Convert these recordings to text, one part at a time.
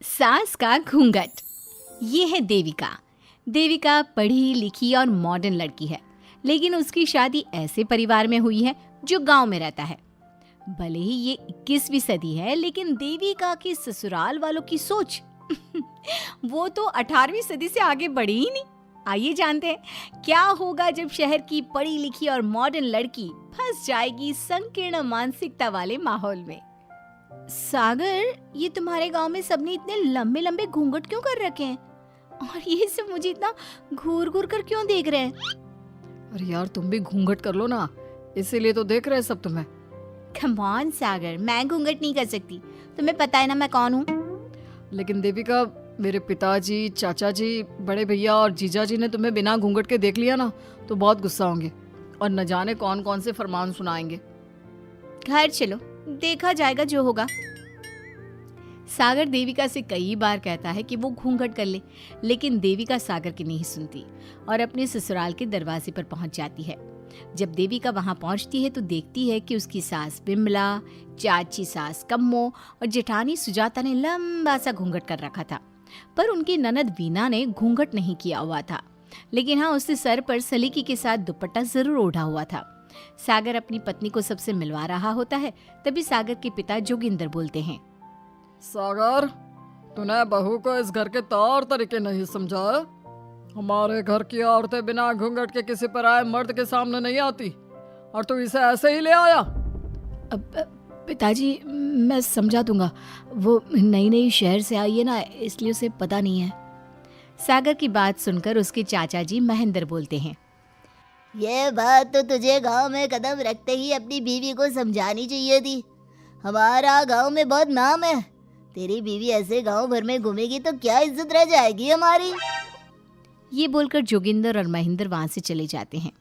सास का घूंघट। ये है देविका। देविका पढ़ी लिखी और मॉडर्न लड़की है, लेकिन उसकी शादी ऐसे परिवार में हुई है जो गांव में रहता है। भले ही ये 21वीं सदी है, लेकिन देविका की ससुराल वालों की सोच वो तो 18वीं सदी से आगे बढ़ी ही नहीं। आइए जानते हैं क्या होगा जब शहर की पढ़ी लिखी और मॉडर्न लड़की फंस जाएगी संकीर्ण मानसिकता वाले माहौल में। सागर, ये तुम्हारे गांव में सबने इतने लंबे लंबे घूंघट क्यों कर रखे हैं? और ये सब मुझे इतना घूर घूर कर क्यों देख रहे हैं? अरे यार, तुम भी घूंघट कर लो ना, इसीलिए तो देख रहे हैं सब तुम्हें। कम ऑन सागर, मैं घूंघट नहीं कर सकती। तुम्हें पता है ना मैं कौन हूँ। लेकिन देविका, मेरे पिताजी, चाचा जी, बड़े भैया और जीजा जी ने तुम्हें बिना घूंघट के देख लिया ना तो बहुत गुस्सा होंगे और न जाने कौन कौन से फरमान सुनाएंगे। घर चलो, देखा जाएगा जो होगा। सागर देविका से कई बार कहता है कि वो घूंघट कर ले, लेकिन देविका सागर की नहीं सुनती और अपने ससुराल के दरवाजे पर पहुंच जाती है। जब देविका वहां पहुंचती है तो देखती है कि उसकी सास बिमला, चाची सास कम्मो और जेठानी सुजाता ने लंबा सा घूंघट कर रखा था, पर उनकी ननद वीना ने घूंघट नहीं किया हुआ था। लेकिन हाँ, उसने सर पर सलीकी के साथ दुपट्टा जरूर ओढ़ा हुआ था। सागर अपनी पत्नी को सबसे मिलवा रहा होता है, तभी सागर के पिता जोगिंदर बोलते हैं, सागर, तूने बहू को इस घर के तौर तरीके नहीं समझा। हमारे घर की औरतें बिना घूंघट के किसी पर आए मर्द के सामने नहीं आती और तू इसे ऐसे ही ले आया। पिताजी, मैं समझा दूंगा। वो नई नई शहर से आई है ना, इसलिए उसे पता नहीं है। सागर की बात सुनकर उसके चाचा जी महेंद्र बोलते हैं, ये बात तो तुझे गांव में कदम रखते ही अपनी बीवी को समझानी चाहिए थी। हमारा गांव में बहुत नाम है। तेरी बीवी ऐसे गांव भर में घूमेगी तो क्या इज्जत रह जाएगी हमारी। ये बोलकर जोगिंदर और महेंद्र वहां से चले जाते हैं।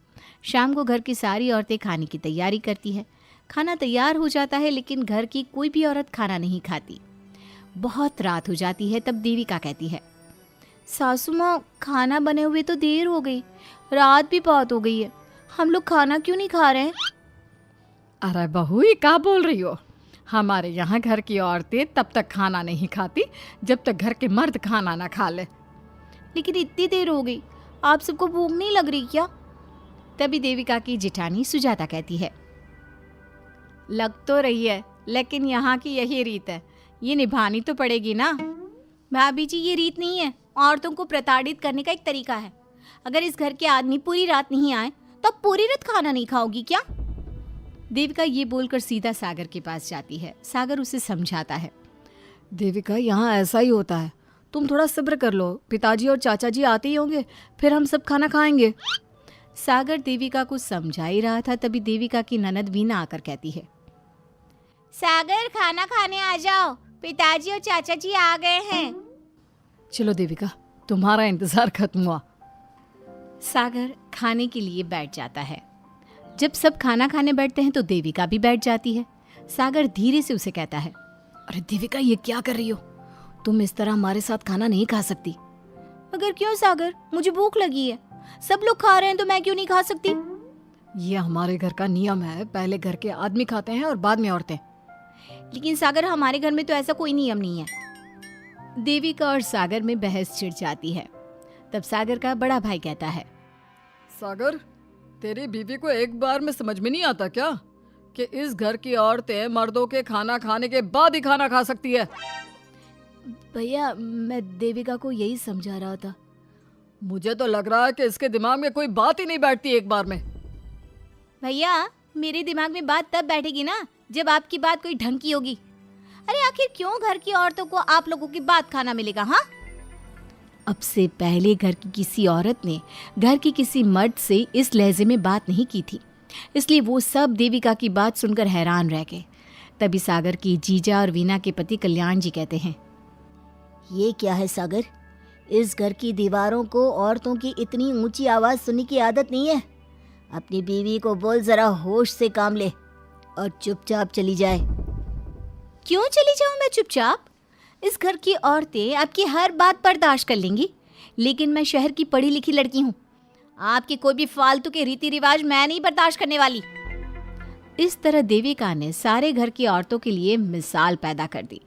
शाम को घर की सारी औरतें खाने की तैयारी करती है। खाना तैयार हो जाता है, लेकिन घर की कोई भी औरत खाना नहीं खाती। बहुत रात हो जाती है, तब देविका कहती है, सासू माँ, खाना बने हुए तो देर हो गई, रात भी बहुत हो गई है, हम लोग खाना क्यों नहीं खा रहे हैं? अरे बहू, ये क्या बोल रही हो? हमारे यहाँ घर की औरतें तब तक खाना नहीं खाती जब तक घर के मर्द खाना ना खा ले। लेकिन इतनी देर हो गई, आप सबको भूख नहीं लग रही क्या? तभी देविका की जेठानी सुजाता कहती है, लग तो रही है, लेकिन यहाँ की यही रीत है, ये निभानी तो पड़ेगी ना। भाभी जी, ये रीत नहीं है, औरतों को प्रताड़ित करने का एक तरीका है। अगर इस घर के आदमी पूरी रात नहीं आए तो पूरी रात खाना नहीं खाओगी क्या? देविका ये बोलकर सीधा सागर के पास जाती है। सागर उसे समझाता है, देविका, यहाँ ऐसा ही होता है, तुम थोड़ा सब्र कर लो, पिताजी और चाचा जी आते ही होंगे, फिर हम सब खाना खाएंगे। सागर देविका को समझा ही रहा था, तभी देविका की ननद वीना आकर कहती है, सागर, खाना खाने आ जाओ, पिताजी और चाचा जी आ गए हैं। चलो देविका, तुम्हारा इंतजार खत्म हुआ। सागर खाने के लिए बैठ जाता है। जब सब खाना खाने बैठते हैं तो देविका भी बैठ जाती है। सागर धीरे से उसे कहता है, अरे देविका, ये क्या कर रही हो? तुम इस तरह हमारे साथ खाना नहीं खा सकती। मगर क्यों सागर, मुझे भूख लगी है, सब लोग खा रहे हैं तो मैं क्यों नहीं खा सकती? ये हमारे घर का नियम है, पहले घर के आदमी खाते हैं और बाद में औरतें। लेकिन सागर, हमारे घर में तो ऐसा कोई नियम नहीं है। देविका और सागर में बहस छिड़ जाती है। तब सागर का बड़ा भाई कहता है, सागर, तेरी बीवी को एक बार में समझ में नहीं आता क्या कि इस घर की औरतें मर्दों के खाना खाने के बाद ही खाना खा सकती है? भैया, मैं देविका को यही समझा रहा था। मुझे तो लग रहा है कि इसके दिमाग में कोई बात ही नहीं बैठती एक बार में। भैया, मेरे दिमाग में बात तब बैठेगी ना जब आपकी बात कोई ढंग की होगी। अरे आखिर क्यों घर की औरतों को आप लोगों की बात खाना मिलेगा? हाँ, अब से पहले घर की किसी औरत ने घर की किसी मर्द से इस लहजे में बात नहीं की थी, इसलिए वो सब देविका की बात सुनकर हैरान रह गए। तभी सागर की जीजा और वीना के पति कल्याण जी कहते हैं, ये क्या है सागर, इस घर की दीवारों को औरतों की इतनी ऊंची आवाज सुनने की आदत नहीं है। अपनी बीवी को बोल जरा होश से काम ले और चुपचाप चली जाए। क्यों चली जाऊं मैं चुपचाप? इस घर की औरतें आपकी हर बात बर्दाश्त कर लेंगी, लेकिन मैं शहर की पढ़ी लिखी लड़की हूँ। आपके कोई भी फालतू के रीति रिवाज मैं नहीं बर्दाश्त करने वाली। इस तरह देविका ने सारे घर की औरतों के लिए मिसाल पैदा कर दी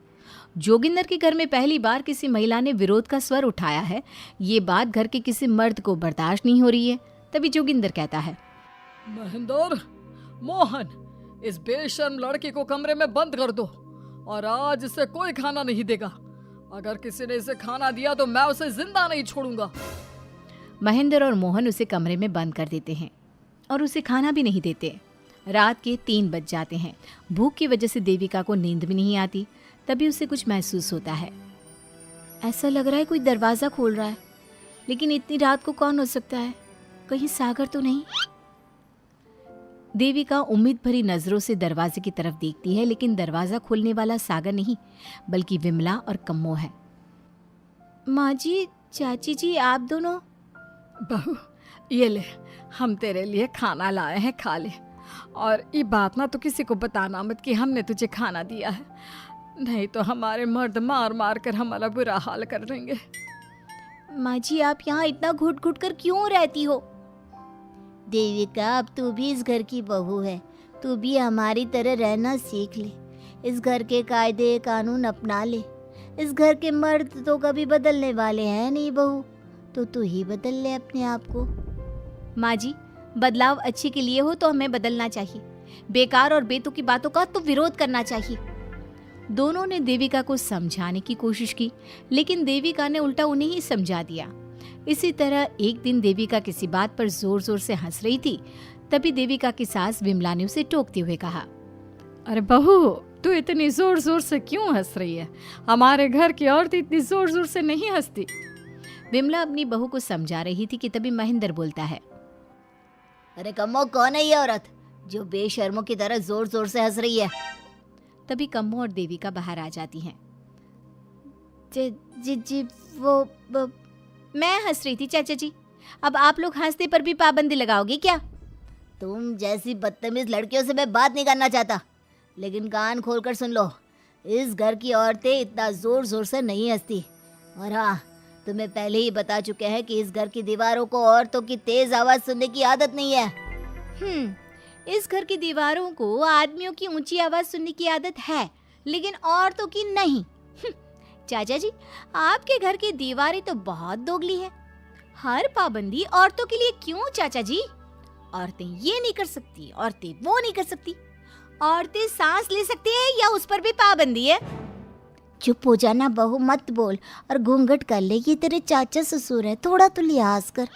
जोगिंदर के घर में पहली बार किसी महिला ने विरोध का स्वर उठाया है, ये बात घर के किसी मर्द को बर्दाश्त नहीं हो रही है। तभी जोगिंदर कहता है, महेंद्र, मोहन, इस बेशर्म लड़की को कमरे में बंद कर दो और आज इसे कोई खाना नहीं देगा। अगर किसी ने इसे खाना दिया तो मैं उसे जिंदा नहीं छोड़ूंगा। महेंद्र और मोहन उसे कमरे में बंद कर देते हैं और उसे खाना भी नहीं देते। रात के 3 बज जाते हैं। भूख की वजह से देविका को नींद भी नहीं आती। तभी उसे कुछ महसूस होता है। ऐसा लग रहा है कोई दरवाज़ा खोल रहा है, लेकिन इतनी रात को कौन हो सकता है? कहीं सागर तो नहीं? देविका उम्मीद भरी नजरों से दरवाजे की तरफ देखती है, लेकिन दरवाजा खोलने वाला सागर नहीं बल्कि विमला और कम्मो है। माँ जी, चाची जी, आप दोनों? बहू, ये ले, हम तेरे लिए खाना लाए हैं, खा ले। और ये बात ना तो किसी को बताना मत कि हमने तुझे खाना दिया है, नहीं तो हमारे मर्द मार मार कर हमारा बुरा हाल कर देंगे। माँ जी, आप यहाँ इतना घुट घुट कर क्यों रहती हो? देविका, अब तू भी इस घर की बहू है, तू भी हमारी तरह रहना सीख ले। इस घर के कायदे कानून अपना ले। इस घर के मर्द तो कभी बदलने वाले हैं नहीं बहू, तो तू ही बदल ले अपने आप को। माँ जी, बदलाव अच्छे के लिए हो तो हमें बदलना चाहिए। बेकार और बेतुकी बातों का तो विरोध करना चाहिए। दोनों ने देविका को समझाने की कोशिश की, लेकिन देविका ने उल्टा उन्हें ही समझा दिया। इसी तरह एक दिन देविका किसी बात पर जोर जोर से हंस रही थी। तभी देविका की सास विमला ने उसे टोकते हुए कहा, अरे बहू, तू इतनी जोर जोर से क्यों हंस रही है? हमारे घर की औरत इतनी जोर जोर से नहीं हंसती। विमला अपनी बहू को समझा रही थी कि तभी महेंद्र बोलता है, अरे कम्मो, कौन है ये औरत जो बेशर्मों की तरह जोर जोर से हंस रही है? तभी कम्मो और देविका बाहर आ जाती हैं। जी जी जी, वो मैं हंस रही थी चाचा जी, अब आप लोग हंसने पर भी पाबंदी लगाओगे क्या? तुम जैसी बदतमीज लड़कियों से मैं बात नहीं करना चाहता, लेकिन कान खोलकर सुन लो, इस घर की औरतें इतना जोर जोर से नहीं हंसती। और हाँ, तुम्हें पहले ही बता चुके हैं कि इस घर की दीवारों को औरतों की तेज आवाज सुनने की आदत नहीं है। इस घर की दीवारों को आदमियों की ऊंची आवाज सुनने की आदत है, लेकिन औरतों की नहीं। चाचा जी, आपके घर की दीवारें तो बहुत दोगली है। हर पाबंदी औरतों के लिए क्यों चाचा जी? औरतें ये नहीं कर सकती, औरतें वो नहीं कर सकती। औरतें सांस ले सकती है या उस पर भी पाबंदी है? चुप हो जाना बहू, मत बोल और घूंघट कर ले। ये तेरे चाचा ससुर है, थोड़ा तो लिहाज कर।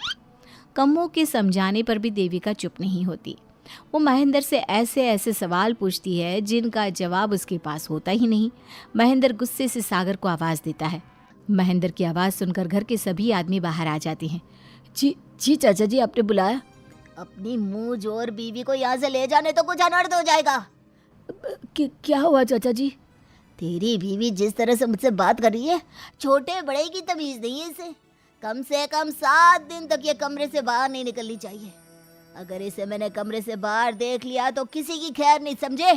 कम्मो के समझाने पर भी देविका चुप नहीं होती। वो महेंद्र से ऐसे ऐसे सवाल पूछती है जिनका जवाब उसके पास होता ही नहीं। महेंद्र गुस्से से सागर को आवाज़ देता है। महेंद्र की आवाज़ सुनकर घर के सभी आदमी बाहर आ जाते हैं। जी जी चाचा जी, आपने बुलाया? अपनी मुंह जोर बीवी को यहाँ से ले जाने तो कुछ अनर्थ हो जाएगा। क्या हुआ चाचा जी? तेरी बीवी जिस तरह से मुझसे बात कर रही है, छोटे बड़े की तमीज नहीं है इसे। कम से कम 7 दिन तक ये कमरे से बाहर नहीं निकलनी चाहिए। अगर इसे मैंने कमरे से बाहर देख लिया तो किसी की खैर नहीं, समझे?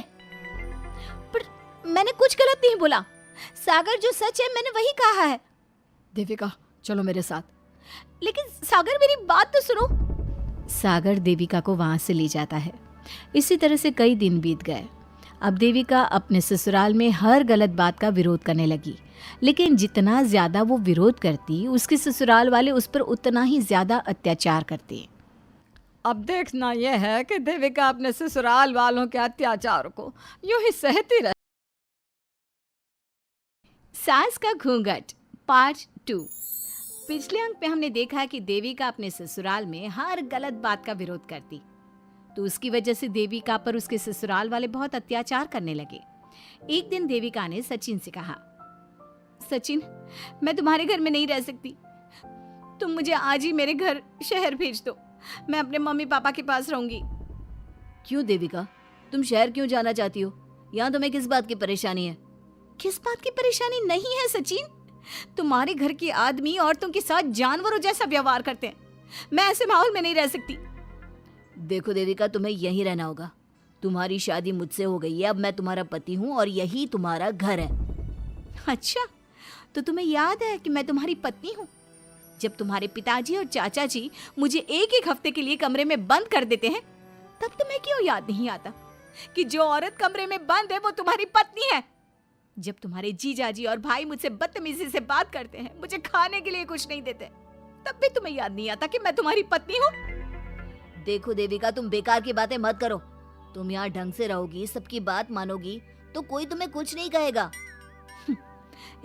पर मैंने कुछ गलत नहीं बोला। सागर, जो सच है मैंने वही कहा है। देविका, चलो मेरे साथ। लेकिन सागर, मेरी बात तो सुनो। सागर देविका को वहां से ले जाता है। इसी तरह से कई दिन बीत गए। अब देविका अपने ससुराल में हर गलत बात का विरोध करने लगी, लेकिन जितना ज्यादा वो विरोध करती, उसके ससुराल वाले उस पर उतना ही ज्यादा अत्याचार करते। अब देखना यह है कि देविका अपने ससुराल वालों के अत्याचार को यूं ही सहती रहे। सास का घूंघट पार्ट 2। पिछले अंक में हमने देखा कि देविका अपने ससुराल में हर गलत बात का विरोध करती, तो उसकी वजह से देविका पर उसके ससुराल वाले बहुत अत्याचार करने लगे। एक दिन देविका ने सचिन से कहा, सचिन, मैं तुम्हारे घर में नहीं रह सकती। तुम मुझे आज ही मेरे घर शहर भेज दो। मैं अपने मम्मी पापा के पास रहूंगी। क्यों देविका, तुम शहर क्यों जाना चाहती हो? यहाँ तुम्हें किस बात की परेशानी है? किस बात की परेशानी नहीं है सचिन? तुम्हारे घर के आदमी औरतों के साथ जानवरों जैसा व्यवहार करते हैं। मैं ऐसे माहौल में नहीं रह सकती। देखो देविका, तुम्हें यहीं रहना होगा। तुम्हारी शादी मुझसे हो गई है, अब मैं तुम्हारा पति हूँ और यही तुम्हारा घर है। अच्छा, तो तुम्हें याद है कि मैं तुम्हारी पत्नी हूँ? जब तुम्हारे पिताजी और चाचा जी मुझे एक हफ्ते के लिए कमरे में बंद कर देते हैं, तब तुम्हें क्यों याद नहीं आता कि जो औरत कमरे में बंद है वो तुम्हारी पत्नी है? जब तुम्हारे जीजाजी और भाई मुझसे बदतमीजी से बात करते हैं, मुझे खाने के लिए कुछ नहीं देते, तब भी तुम्हें याद नहीं आता कि मैं तुम्हारी पत्नी हूँ? देखो देविका, तुम बेकार की बातें मत करो। तुम यहाँ ढंग से रहोगी, सबकी बात मानोगी तो कोई तुम्हें कुछ नहीं कहेगा।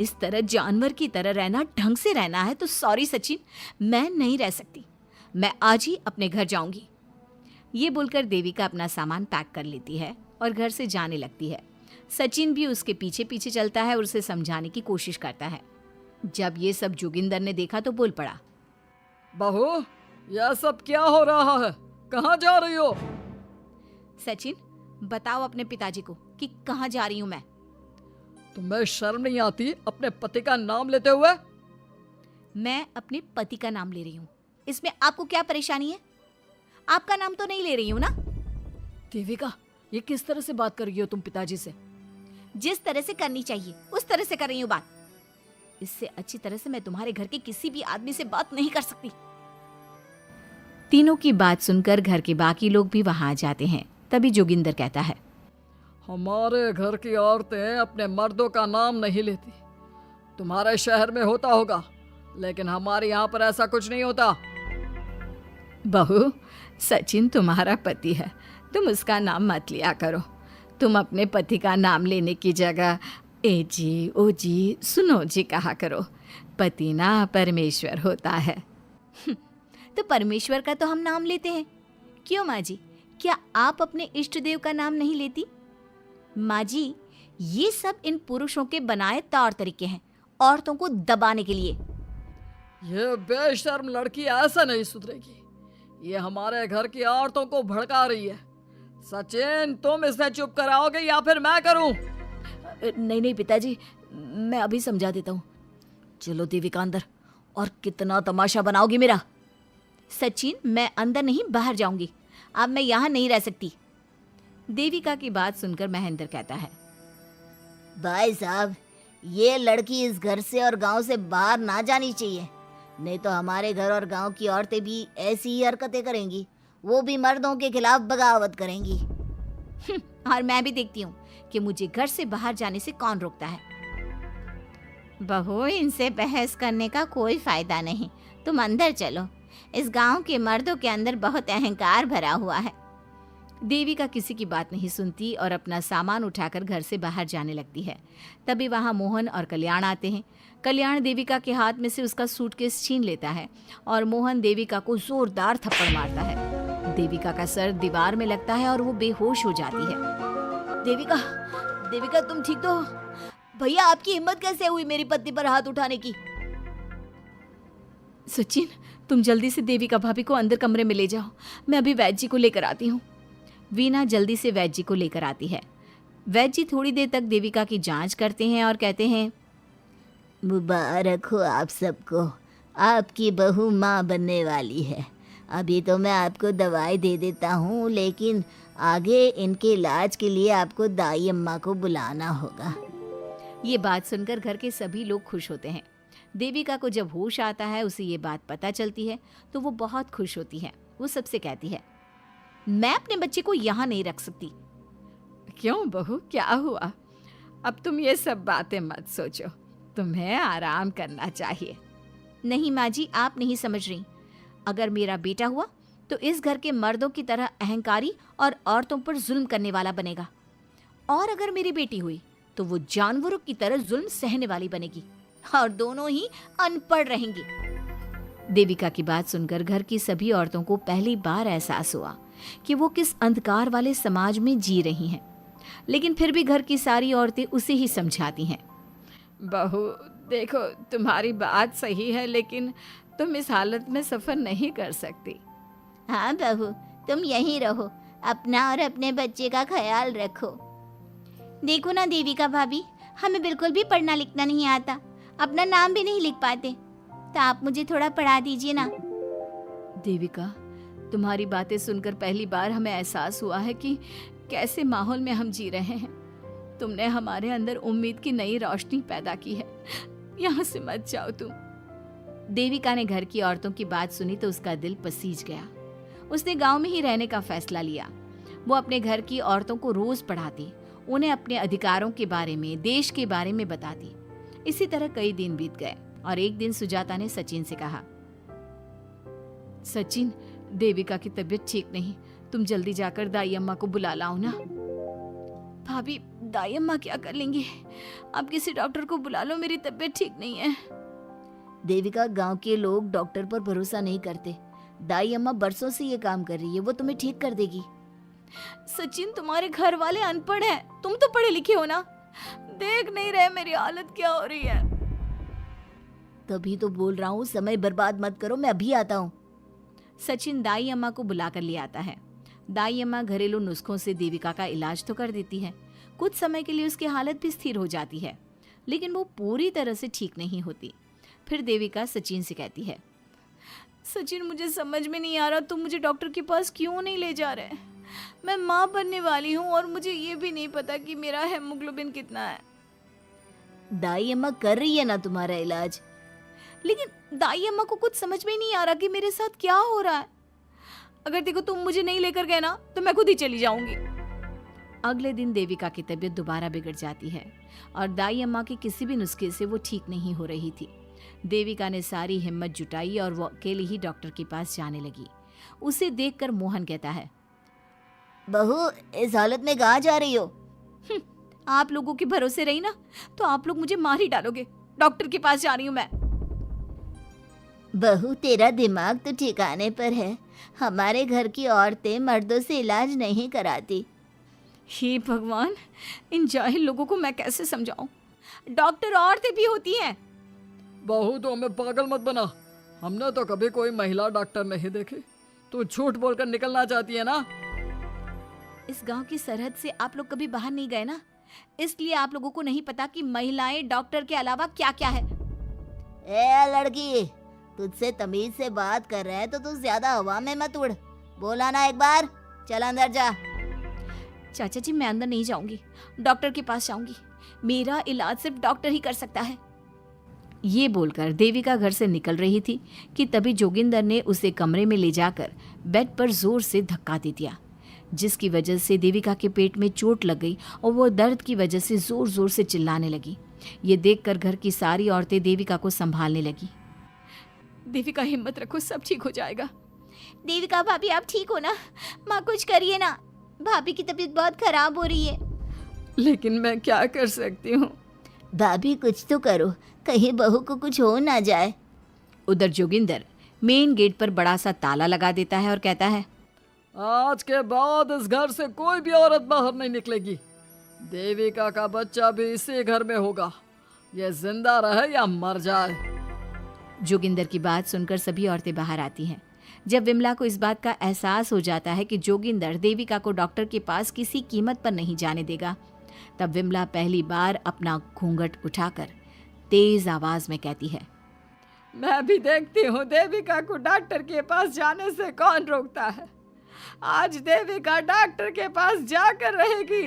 इस तरह जानवर की तरह रहना, ढंग से रहना है तो सॉरी सचिन, मैं नहीं रह सकती। मैं आज ही अपने घर जाऊंगी। ये बोलकर देविका अपना सामान पैक कर लेती है और घर से जाने लगती है। सचिन भी उसके पीछे पीछे चलता है और उसे समझाने की कोशिश करता है। जब ये सब जोगिंदर ने देखा तो बोल पड़ा, बहू, यह सब क्या हो रहा है? कहाँ जा रही हो? सचिन, बताओ अपने पिताजी को कि कहाँ जा रही हूँ मैं। तुम्हें शर्म नहीं आती अपने पति का नाम लेते हुए? मैं अपने पति का नाम ले रही हूँ, इसमें आपको क्या परेशानी है? आपका नाम तो नहीं ले रही हूँ ना। देविका, ये किस तरह से बात कर रही हो तुम पिताजी से? जिस तरह से करनी चाहिए उस तरह से कर रही हूँ बात। इससे अच्छी तरह से मैं तुम्हारे घर के किसी भी आदमी से बात नहीं कर सकती। तीनों की बात सुनकर घर के बाकी लोग भी वहां आ जाते हैं। तभी जोगिंदर कहता है, हमारे घर की औरतें अपने मर्दों का नाम नहीं लेती। तुम्हारे शहर में होता होगा, लेकिन हमारे यहाँ पर ऐसा कुछ नहीं होता। बहू, सचिन तुम्हारा पति है, तुम उसका नाम मत लिया करो। तुम अपने पति का नाम लेने की जगह ए जी, ओ जी, सुनो जी कहा करो। पति ना परमेश्वर होता है। तो परमेश्वर का तो हम नाम लेते हैं। क्यों माँ जी, क्या आप अपने इष्ट देव का नाम नहीं लेती? माँ जी, ये सब इन पुरुषों के बनाए तौर तरीके हैं, औरतों को दबाने के लिए। ये बेशर्म लड़की ऐसा नहीं सुधरेगी। ये हमारे घर की औरतों को भड़का रही है। सचिन, तुम इसे चुप कराओगे या फिर मैं करूं? नहीं नहीं पिताजी, मैं अभी समझा देता हूँ। चलो देविका अंदर। और कितना तमाशा बनाओगी मेरा? सचिन, मैं अंदर नहीं बाहर जाऊंगी। अब मैं यहाँ नहीं रह सकती। देविका की बात सुनकर महेंद्र कहता है, भाई साहब, ये लड़की इस घर से और गांव से बाहर ना जानी चाहिए, नहीं तो हमारे घर और गांव की औरतें भी ऐसी ही हरकतें करेंगी। वो भी मर्दों के खिलाफ बगावत करेंगी। और मैं भी देखती हूँ कि मुझे घर से बाहर जाने से कौन रोकता है। बहू, इनसे बहस करने का कोई फायदा नहीं, तुम अंदर चलो। इस गांव के मर्दों के अंदर बहुत अहंकार भरा हुआ है। देविका किसी की बात नहीं सुनती और अपना सामान उठाकर घर से बाहर जाने लगती है। तभी वहां मोहन और कल्याण आते हैं। कल्याण देविका के हाथ में से उसका सूटकेस छीन लेता है और मोहन देविका को जोरदार थप्पड़ मारता है। देविका का सर दीवार में लगता है और वो बेहोश हो जाती है। देविका, देविका तुम ठीक तो हो? भैया, आपकी हिम्मत कैसे हुई मेरी पत्नी पर हाथ उठाने की? सचिन, तुम जल्दी से देविका भाभी को अंदर कमरे में ले जाओ, मैं अभी वैद्य जी को लेकर आती हूँ। वीना जल्दी से वैद्य जी को लेकर आती है। वैद्य जी थोड़ी देर तक देविका की जांच करते हैं और कहते हैं, मुबारक हो आप सबको, आपकी बहू माँ बनने वाली है। अभी तो मैं आपको दवाई दे देता हूँ, लेकिन आगे इनके इलाज के लिए आपको दाई अम्मा को बुलाना होगा। ये बात सुनकर घर के सभी लोग खुश होते हैं। देविका को जब होश आता है, उसे ये बात पता चलती है तो वो बहुत खुश होती है। वो सबसे कहती है, मैं अपने बच्चे को यहाँ नहीं रख सकती। क्यों बहू, क्या हुआ? अब तुम ये सब बातें मत सोचो, तुम्हें आराम करना चाहिए। नहीं माँ जी, आप नहीं समझ रही। अगर मेरा बेटा हुआ तो इस घर के मर्दों की तरह अहंकारी और औरतों पर जुल्म करने वाला बनेगा, और अगर मेरी बेटी हुई तो वो जानवरों की तरह जुल्म सहने वाली बनेगी, और दोनों ही अनपढ़ रहेंगी। देविका की बात सुनकर घर की सभी औरतों को पहली बार एहसास हुआ कि वो किस अंधकार वाले समाज में जी रही हैं। लेकिन फिर भी घर की सारी औरतें उसे ही समझाती हैं। बहू देखो, तुम्हारी बात सही है, लेकिन तुम इस हालत में सफर नहीं कर सकती। हाँ बहू, तुम यहीं रहो, अपना और अपने बच्चे का ख्याल रखो। देखो ना देविका भाभी, हमें बिल्कुल भी पढ़ना लिखना नहीं आता, अपना नाम भी नहीं लिख पाते, तो आप मुझे थोड़ा पढ़ा दीजिए ना। देविका, तुम्हारी बातें सुनकर पहली बार हमें एहसास हुआ है कि कैसे माहौल में हम जी रहे हैं। तुमने हमारे अंदर उम्मीद की नई रोशनी पैदा की है। यहाँ से मत जाओ तुम। देविका ने घर की औरतों की बात सुनी तो उसका दिल पसीज गया। उसने गांव में ही रहने का फैसला लिया। वो अपने घर की औरतों को रोज पढ़ाती, उन्हें अपने अधिकारों के बारे में, देश के बारे में बताती। इसी तरह कई दिन बीत गए और एक दिन सुजाता ने सचिन से कहा, सचिन, देविका की तबीयत ठीक नहीं, तुम जल्दी जाकर दाई अम्मा को बुला लाओ ना। भाभी, दाई अम्मा क्या कर लेंगी? आप किसी डॉक्टर को बुला लो, मेरी तबीयत ठीक नहीं है। देविका, गांव के लोग डॉक्टर पर भरोसा नहीं करते। दाई अम्मा बरसों से ये काम कर रही है, वो तुम्हें ठीक कर देगी। सचिन, तुम्हारे घर वाले अनपढ़ हैं, तुम तो पढ़े लिखे हो ना, देख नहीं रहे मेरी हालत क्या हो रही है। तभी तो बोल रहा हूँ, समय बर्बाद मत करो, मैं अभी आता हूँ। सचिन दाई अम्मा को बुलाकर ले आता है। दाई अम्मा घरेलू नुस्खों से देविका का इलाज तो कर देती है। कुछ समय के लिए उसकी हालत भी स्थिर हो जाती है, लेकिन वो पूरी तरह से ठीक नहीं होती। फिर देविका सचिन से कहती है, सचिन, मुझे समझ में नहीं आ रहा तुम मुझे डॉक्टर के पास क्यों नहीं ले जा रहे। मैं माँ बनने वाली हूँ और मुझे ये भी नहीं पता कि मेरा हेमोग्लोबिन कितना है। दाई अम्मा कर रही है ना तुम्हारा इलाज। लेकिन दाई अम्मा को कुछ समझ में नहीं आ रहा कि मेरे साथ क्या हो रहा है। अगर देखो तुम मुझे नहीं लेकर गए ना तो मैं खुद ही चली जाऊंगी। अगले दिन देविका की तबीयत दोबारा बिगड़ जाती है और दाई अम्मा के किसी भी नुस्खे से वो ठीक नहीं हो रही थी। देविका ने सारी हिम्मत जुटाई और वो अकेले ही डॉक्टर के पास जाने लगी। उसे देखकर मोहन कहता है, बहू, इस हालत में कहाँ जा रही हो? आप लोगों के भरोसे रही ना तो आप लोग मुझे मार ही डालोगे। डॉक्टर के पास जा रही हूँ मैं। बहू, तेरा दिमाग तो ठिकाने पर है। हमारे घर की औरतें मर्दों से इलाज नहीं कराती। हे भगवान, इन जाहिल लोगों को मैं कैसे समझाऊं? डॉक्टर औरतें भी होती हैं। बहू, तो हमें पागल मत बना, हमने तो कभी कोई महिला डॉक्टर नहीं देखी। तू झूठ बोलकर निकलना चाहती है ना? इस गांव की सरहद से आप लोग कभी बाहर नहीं गए ना, इसलिए आप लोगों को नहीं पता कि महिलाएं डॉक्टर के अलावा क्या क्या है। ए लड़की, तुझसे तमीज से बात कर रहे हैं तो तू ज्यादा हवा में मत उड़। बोला ना एक बार, चल अंदर जा। चाचा जी, मैं अंदर नहीं जाऊंगी, डॉक्टर के पास जाऊंगी। मेरा इलाज सिर्फ डॉक्टर ही कर सकता है। ये बोलकर देविका घर से निकल रही थी कि तभी जोगिंदर ने उसे कमरे में ले जाकर बेड पर जोर से धक्का दे दिया, जिसकी वजह से देविका के पेट में चोट लग गई और वो दर्द की वजह से जोर जोर से चिल्लाने लगी। ये देखकर घर की सारी औरतें देविका को संभालने लगी। देविका, हिम्मत रखो, सब ठीक हो जाएगा। देविका भाभी, आप ठीक हो ना? माँ, कुछ करिए ना, भाभी की तबीयत बहुत खराब हो रही है। लेकिन मैं क्या कर सकती हूँ? भाभी, कुछ तो करो, कहीं बहू को कुछ हो ना जाए। उधर जोगिंदर मेन गेट पर बड़ा सा ताला लगा देता है और कहता है, आज के बाद इस घर से कोई भी औरत बाहर नहीं निकलेगी। देविका का बच्चा भी इसी घर में होगा, ये जिंदा रहे या मर जाए। जोगिंदर की बात सुनकर सभी औरतें बाहर आती हैं। जब विमला को इस बात का एहसास हो जाता है कि जोगिंदर देविका को डॉक्टर के पास किसी कीमत पर नहीं जाने देगा, तब विमला पहली बार अपना घूंघट उठाकर तेज आवाज में कहती है, मैं भी देखती हूँ देविका को डॉक्टर के पास जाने से कौन रोकता है। आज देविका डॉक्टर के पास जाकर रहेगी।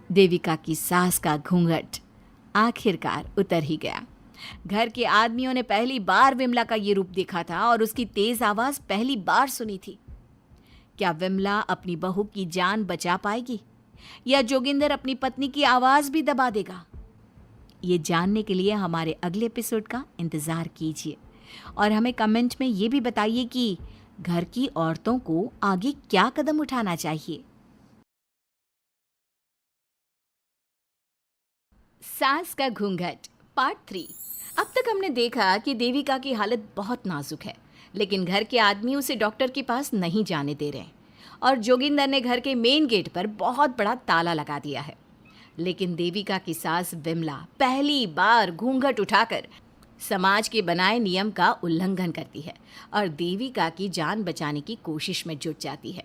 देविका की सास का घूंघट आखिरकार उतर ही गया। घर के आदमियों ने पहली बार विमला का ये रूप देखा था और उसकी तेज आवाज पहली बार सुनी थी। क्या विमला अपनी बहू की जान बचा पाएगी या जोगिंदर अपनी पत्नी की आवाज भी दबा देगा? ये जानने के लिए हमारे अगले एपिसोड का इंतजार कीजिए और हमें कमेंट में ये भी बताइए कि घर की औरतों को आगे क्या कदम उठाना चाहिए। सास का घूंघट पार्ट 3। अब तक हमने देखा कि देविका की हालत बहुत नाजुक है, लेकिन घर के आदमी उसे डॉक्टर के पास नहीं जाने दे रहे हैं और जोगिंदर ने घर के मेन गेट पर बहुत बड़ा ताला लगा दिया है। लेकिन देविका की सास विमला पहली बार घूंघट उठाकर समाज के बनाए नियम का उल्लंघन करती है और देविका की जान बचाने की कोशिश में जुट जाती है।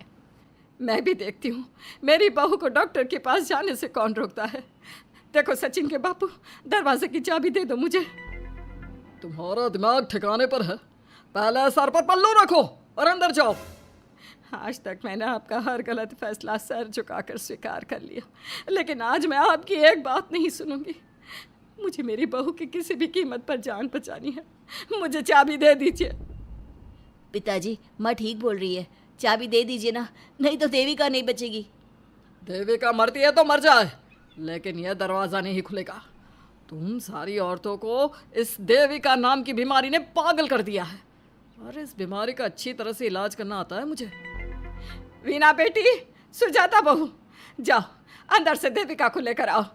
मैं भी देखती हूँ मेरी बहू को डॉक्टर के पास जाने से कौन रोकता है। देखो सचिन के बापू, दरवाजे की चाबी दे दो मुझे। तुम्हारा दिमाग ठिकाने पर है? पहले सर पर पल्लू रखो और अंदर जाओ। आज तक मैंने आपका हर गलत फैसला सर झुकाकर स्वीकार कर लिया, लेकिन आज मैं आपकी एक बात नहीं सुनूंगी। मुझे मेरी बहू की किसी भी कीमत पर जान बचानी है। मुझे चाबी दे दीजिए। पिताजी, माँ ठीक बोल रही है, चाबी दे दीजिए ना, नहीं तो देविका नहीं बचेगी। देविका मरती है तो मर जाए, लेकिन यह दरवाज़ा नहीं खुलेगा। तुम सारी औरतों को इस देविका नाम की बीमारी ने पागल कर दिया है, और इस बीमारी का अच्छी तरह से इलाज करना आता है मुझे। वीना बेटी, सुजाता बहू, जाओ अंदर से देविका को लेकर आओ।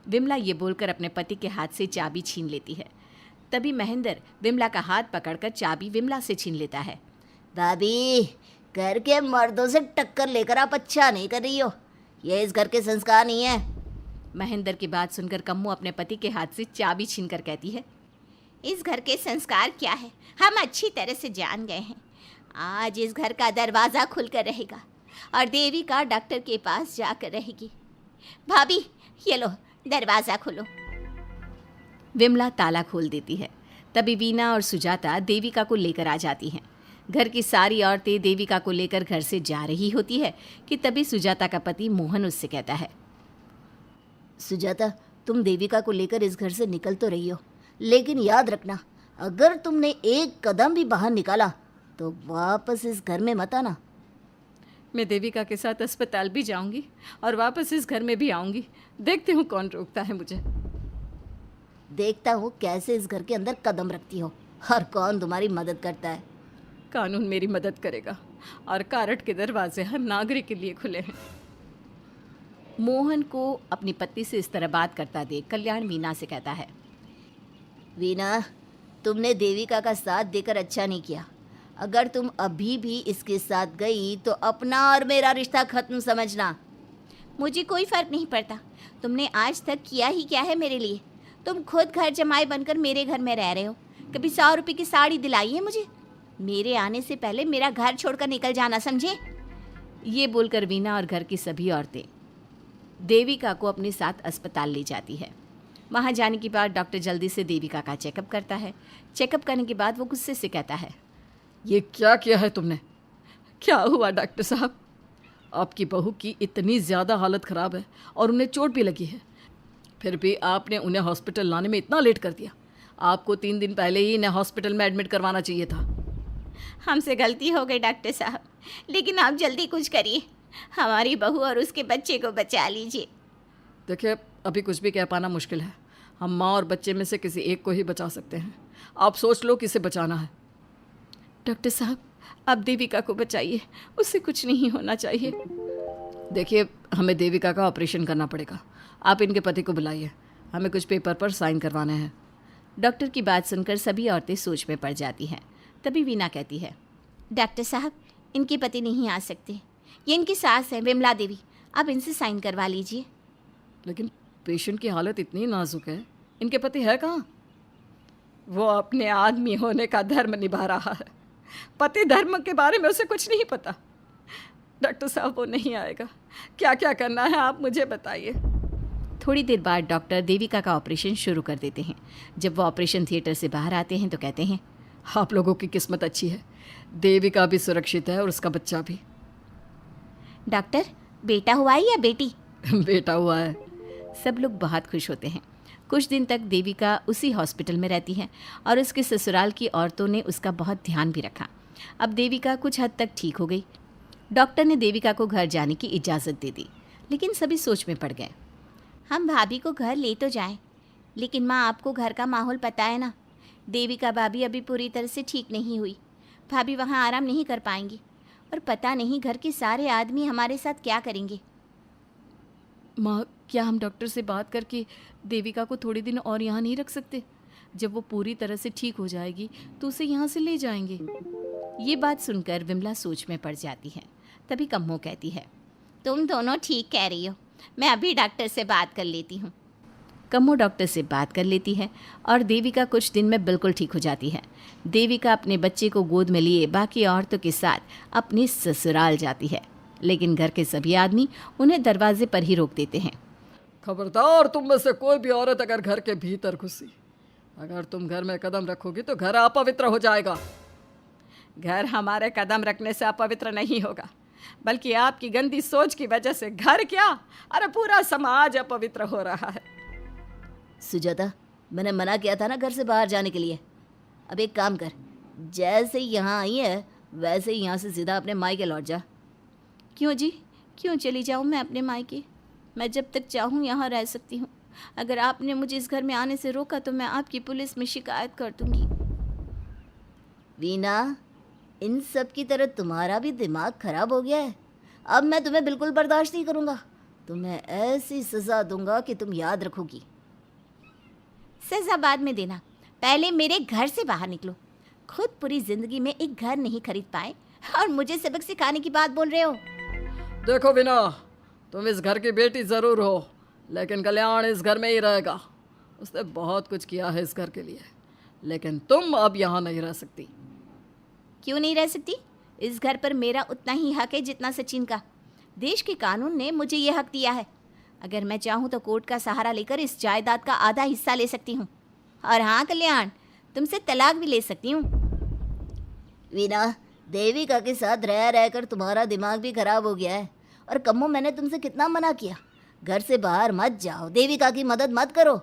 विमला ये बोलकर अपने पति के हाथ से चाबी छीन लेती है। तभी महेंद्र विमला का हाथ पकड़कर चाबी विमला से छीन लेता है। भाभी, घर के मर्दों से टक्कर लेकर आप अच्छा नहीं कर रही हो। ये इस घर के संस्कार नहीं है। महेंद्र की बात सुनकर कम्मू अपने पति के हाथ से चाबी छीनकर कहती है, इस घर के संस्कार क्या है हम अच्छी तरह से जान गए हैं। आज इस घर का दरवाज़ा खुलकर रहेगा और देविका डॉक्टर के पास जाकर रहेगी। भाभी, ये लो दरवाज़ा खोलो। विमला ताला खोल देती है। तभी वीना और सुजाता देविका को लेकर आ जाती हैं। घर की सारी औरतें देविका को लेकर घर से जा रही होती है कि तभी सुजाता का पति मोहन उससे कहता है, सुजाता, तुम देविका को लेकर इस घर से निकल तो रही हो, लेकिन याद रखना, अगर तुमने एक कदम भी बाहर निकाला तो वापस इस घर में मत आना। मैं देविका के साथ अस्पताल भी जाऊंगी और वापस इस घर में भी आऊंगी। देखती हूँ कौन रोकता है मुझे। देखता हूँ कैसे इस घर के अंदर कदम रखती हो और कौन तुम्हारी मदद करता है। कानून मेरी मदद करेगा और कारट के दरवाजे हर नागरिक के लिए खुले हैं। मोहन को अपनी पत्नी से इस तरह बात करता देख कल्याण वीना से कहता है, वीना, तुमने देविका का साथ देकर अच्छा नहीं किया। अगर तुम अभी भी इसके साथ गई तो अपना और मेरा रिश्ता खत्म समझना। मुझे कोई फ़र्क नहीं पड़ता। तुमने आज तक किया ही क्या है मेरे लिए। तुम खुद घर जमाई बनकर मेरे घर में रह रहे हो। कभी 100 रुपये की साड़ी दिलाई है मुझे। मेरे आने से पहले मेरा घर छोड़कर निकल जाना, समझे। ये बोलकर वीना और घर की सभी औरतें देविका को अपने साथ अस्पताल ले जाती है। वहाँ जाने के बाद डॉक्टर जल्दी से देविका का चेकअप करता है। चेकअप करने के बाद वो गुस्से से कहता है, ये क्या किया है तुमने? क्या हुआ डॉक्टर साहब? आपकी बहू की इतनी ज़्यादा हालत ख़राब है और उन्हें चोट भी लगी है, फिर भी आपने उन्हें हॉस्पिटल लाने में इतना लेट कर दिया। आपको 3 दिन पहले ही इन्हें हॉस्पिटल में एडमिट करवाना चाहिए था। हमसे गलती हो गई डॉक्टर साहब, लेकिन आप जल्दी कुछ करिए। हमारी बहू और उसके बच्चे को बचा लीजिए। देखिए, अभी कुछ भी कह पाना मुश्किल है। हम माँ और बच्चे में से किसी एक को ही बचा सकते हैं। आप सोच लो किसे बचाना है। डॉक्टर साहब, आप देविका को बचाइए, उससे कुछ नहीं होना चाहिए। देखिए, हमें देविका का ऑपरेशन करना पड़ेगा। आप इनके पति को बुलाइए, हमें कुछ पेपर पर साइन करवाने हैं। डॉक्टर की बात सुनकर सभी औरतें सोच में पड़ जाती हैं। तभी वीना कहती है, डॉक्टर साहब, इनके पति नहीं आ सकते। ये इनकी सास है विमला देवी, आप इनसे साइन करवा लीजिए। लेकिन पेशेंट की हालत इतनी नाजुक है, इनके पति है कहाँ? वो अपने आदमी होने का धर्म निभा रहा है। पति धर्म के बारे में उसे कुछ नहीं पता। डॉक्टर साहब, वो नहीं आएगा। क्या क्या करना है आप मुझे बताइए। थोड़ी देर बाद डॉक्टर देविका का ऑपरेशन शुरू कर देते हैं। जब वो ऑपरेशन थिएटर से बाहर आते हैं तो कहते हैं, आप लोगों की किस्मत अच्छी है, देविका भी सुरक्षित है और उसका बच्चा भी। डॉक्टर, बेटा हुआ है या बेटी? बेटा हुआ है। सब लोग बहुत खुश होते हैं। कुछ दिन तक देविका उसी हॉस्पिटल में रहती है और उसके ससुराल की औरतों ने उसका बहुत ध्यान भी रखा। अब देविका कुछ हद तक ठीक हो गई। डॉक्टर ने देविका को घर जाने की इजाज़त दे दी, लेकिन सभी सोच में पड़ गए। हम भाभी को घर ले तो जाएं, लेकिन माँ, आपको घर का माहौल पता है ना। देविका भाभी अभी पूरी तरह से ठीक नहीं हुई। भाभी वहाँ आराम नहीं कर पाएंगी और पता नहीं घर के सारे आदमी हमारे साथ क्या करेंगे। माँ, क्या हम डॉक्टर से बात करके देविका को थोड़े दिन और यहाँ नहीं रख सकते? जब वो पूरी तरह से ठीक हो जाएगी तो उसे यहाँ से ले जाएंगे। ये बात सुनकर विमला सोच में पड़ जाती है। तभी कम्मो कहती है, तुम दोनों ठीक कह रही हो, मैं अभी डॉक्टर से बात कर लेती हूँ। कम्मो डॉक्टर से बात कर लेती है और देविका कुछ दिन में बिल्कुल ठीक हो जाती है। देविका अपने बच्चे को गोद में लिए बाकी औरतों के साथ अपने ससुराल जाती है, लेकिन घर के सभी आदमी उन्हें दरवाजे पर ही रोक देते हैं। खबरदार, तुम में से कोई भी औरत अगर घर के भीतर घुसी, अगर तुम घर में कदम रखोगी तो घर अपवित्र हो जाएगा। घर हमारे कदम रखने से अपवित्र नहीं होगा, बल्कि आपकी गंदी सोच की वजह से घर क्या, अरे पूरा समाज अपवित्र हो रहा है। सुजाता, मैंने मना किया था ना घर से बाहर जाने के लिए। अब एक काम कर, जैसे यहाँ आई है वैसे ही यहाँ से सीधा अपने मायके लौट जा। क्यों जी, क्यों चली जाऊँ मैं अपने मायके? मैं जब तक चाहूँ यहाँ रह सकती हूँ। अगर आपने मुझे इस घर में आने से रोका तो मैं आपकी पुलिस में शिकायत कर दूंगी। वीना, इन सब की तरह तुम्हारा भी दिमाग खराब हो गया है। अब मैं तुम्हें बिल्कुल बर्दाश्त नहीं करूँगा। तुम्हें ऐसी सज़ा दूंगा कि तुम याद रखोगी। सजा बाद में देना, पहले मेरे घर से बाहर निकलो। खुद पूरी जिंदगी में एक घर नहीं खरीद पाए और मुझे सबक सिखाने की बात बोल रहे हो। देखो वीना, तुम इस घर की बेटी ज़रूर हो, लेकिन कल्याण इस घर में ही रहेगा। उसने बहुत कुछ किया है इस घर के लिए, लेकिन तुम अब यहाँ नहीं रह सकती। क्यों नहीं रह सकती? इस घर पर मेरा उतना ही हक है जितना सचिन का। देश के कानून ने मुझे ये हक दिया है। अगर मैं चाहूँ तो कोर्ट का सहारा लेकर इस जायदाद का आधा हिस्सा ले सकती हूँ। और हाँ कल्याण, तुमसे तलाक भी ले सकती हूँ। वीना, देविका के साथ रह रहकर तुम्हारा दिमाग भी खराब हो गया है। और कम्मो, मैंने तुमसे कितना मना किया, घर से बाहर मत जाओ, देविका की मदद मत करो,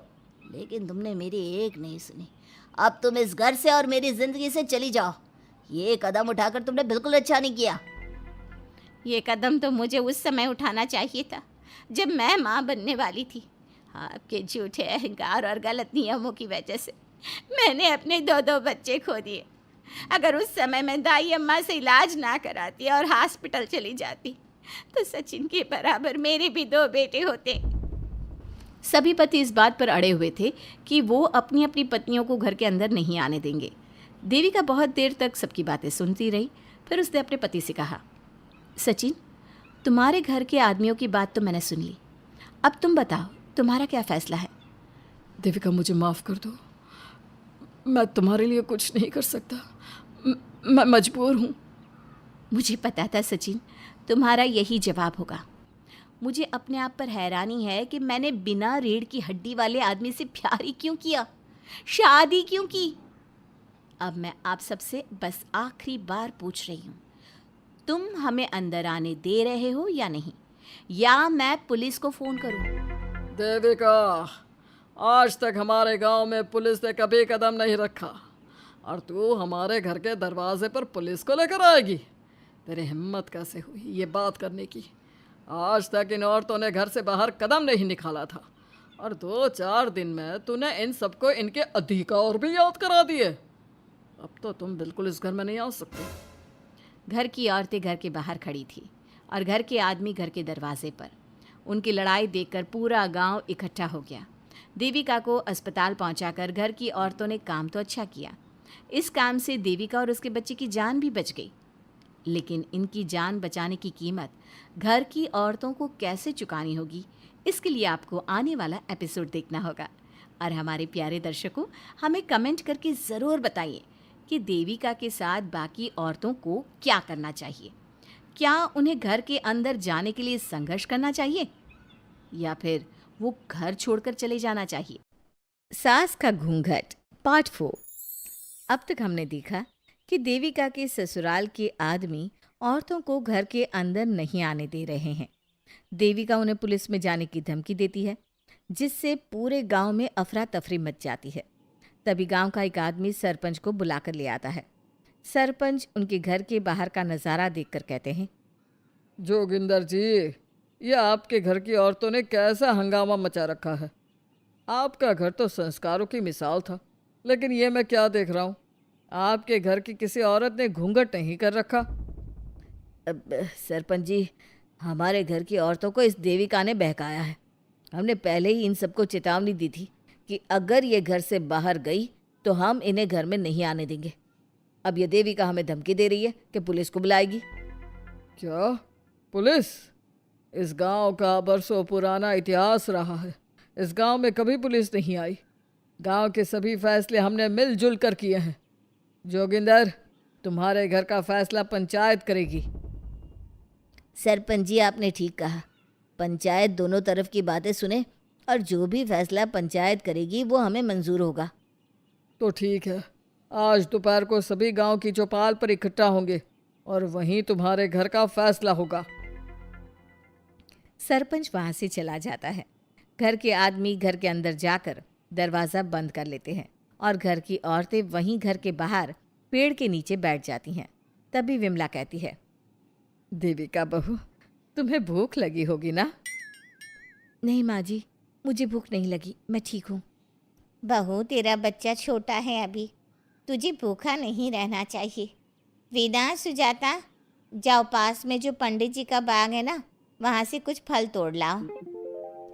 लेकिन तुमने मेरी एक नहीं सुनी। अब तुम इस घर से और मेरी ज़िंदगी से चली जाओ। ये कदम उठाकर तुमने बिल्कुल अच्छा नहीं किया। ये कदम तो मुझे उस समय उठाना चाहिए था जब मैं माँ बनने वाली थी। आपके झूठे अहंकार और गलत नियमों की वजह से मैंने अपने 2 बच्चे खो दिए। अगर उस समय मैं दाई अम्मा से इलाज ना कराती और हॉस्पिटल चली जाती तो सचिन के बराबर मेरे भी 2 बेटे होते। सभी पति इस बात पर अड़े हुए थे कि वो अपनी अपनी पत्नियों को घर के अंदर नहीं आने देंगे। देविका बहुत देर तक सबकी बातें सुनती रही। फिर उसने अपने पति से कहा, सचिन, तुम्हारे घर के आदमियों की बात तो मैंने सुन ली। अब तुम बताओ, तुम्हारा क्या फैसला है? देविका, मुझे माफ़ कर दो। मैं तुम्हारे लिए कुछ नहीं कर सकता। मैं मजबूर हूँ। मुझे पता था सचिन, तुम्हारा यही जवाब होगा। मुझे अपने आप पर हैरानी है कि मैंने बिना रीढ़ की हड्डी वाले आदमी से प्यार ही क्यों किया, शादी क्यों की। अब मैं आप सबसे बस आखिरी बार पूछ रही हूँ, तुम हमें अंदर आने दे रहे हो या नहीं, या मैं पुलिस को फ़ोन करूँ? देविका, आज तक हमारे गांव में पुलिस ने कभी कदम नहीं रखा और तू हमारे घर के दरवाजे पर पुलिस को लेकर आएगी? तेरी हिम्मत कैसे हुई ये बात करने की? आज तक इन औरतों ने घर से बाहर कदम नहीं निकाला था और 2-4 दिन में तूने इन सबको इनके अधिकार भी याद करा दिए। अब तो तुम बिल्कुल इस घर में नहीं आ सकते। घर की औरतें घर के बाहर खड़ी थी और घर के आदमी घर के दरवाजे पर। उनकी लड़ाई देखकर पूरा गांव इकट्ठा हो गया। देविका को अस्पताल पहुंचाकर घर की औरतों ने काम तो अच्छा किया। इस काम से देविका और उसके बच्चे की जान भी बच गई। लेकिन इनकी जान बचाने की कीमत घर की औरतों को कैसे चुकानी होगी, इसके लिए आपको आने वाला एपिसोड देखना होगा। और हमारे प्यारे दर्शकों, हमें कमेंट करके ज़रूर बताइए कि देविका के साथ बाकी औरतों को क्या करना चाहिए। क्या उन्हें घर के अंदर जाने के लिए संघर्ष करना चाहिए या फिर वो घर छोड़कर चले जाना चाहिए? सास का घूंघट पार्ट 4। अब तक हमने देखा कि देविका के ससुराल के आदमी औरतों को घर के अंदर नहीं आने दे रहे हैं। देविका उन्हें पुलिस में जाने की धमकी देती है, जिससे पूरे गांव में अफरा तफरी मच जाती है। तभी गांव का एक आदमी सरपंच को बुलाकर ले आता है। सरपंच उनके घर के बाहर का नज़ारा देखकर कहते हैं, जोगिंदर जी, ये आपके घर की औरतों ने कैसा हंगामा मचा रखा है। आपका घर तो संस्कारों की मिसाल था, लेकिन ये मैं क्या देख रहा हूँ, आपके घर की किसी औरत ने घूंघट नहीं कर रखा। अब सरपंच जी, हमारे घर की औरतों को इस देविका ने बहकाया है। हमने पहले ही इन सबको चेतावनी दी थी कि अगर ये घर से बाहर गई तो हम इन्हें घर में नहीं आने देंगे। अब ये देविका हमें धमकी दे रही है कि पुलिस को बुलाएगी। क्या पुलिस? इस गांव का बरसों पुराना इतिहास रहा है। इस गांव में कभी पुलिस नहीं आई। गांव के सभी फैसले हमने मिलजुल कर किए हैं। जोगिंदर, तुम्हारे घर का फैसला पंचायत करेगी। सरपंच जी, आपने ठीक कहा। पंचायत दोनों तरफ की बातें सुने और जो भी फैसला पंचायत करेगी वो हमें मंजूर होगा। तो ठीक है, आज दोपहर को सभी गांव की चौपाल पर इकट्ठा होंगे और वहीं तुम्हारे घर का फैसला होगा। सरपंच वहां से चला जाता है। घर के आदमी घर के अंदर जाकर दरवाज़ा बंद कर लेते हैं और घर की औरतें वहीं घर के बाहर पेड़ के नीचे बैठ जाती हैं। तभी विमला कहती है, देविका बहू, तुम्हें भूख लगी होगी ना? नहीं माँ जी, मुझे भूख नहीं लगी, मैं ठीक हूँ। बहू, तेरा बच्चा छोटा है अभी, तुझे भूखा नहीं रहना चाहिए। वीना, सुजाता, जाओ पास में जो पंडित जी का बाग है ना, वहाँ से कुछ फल तोड़ लाओ।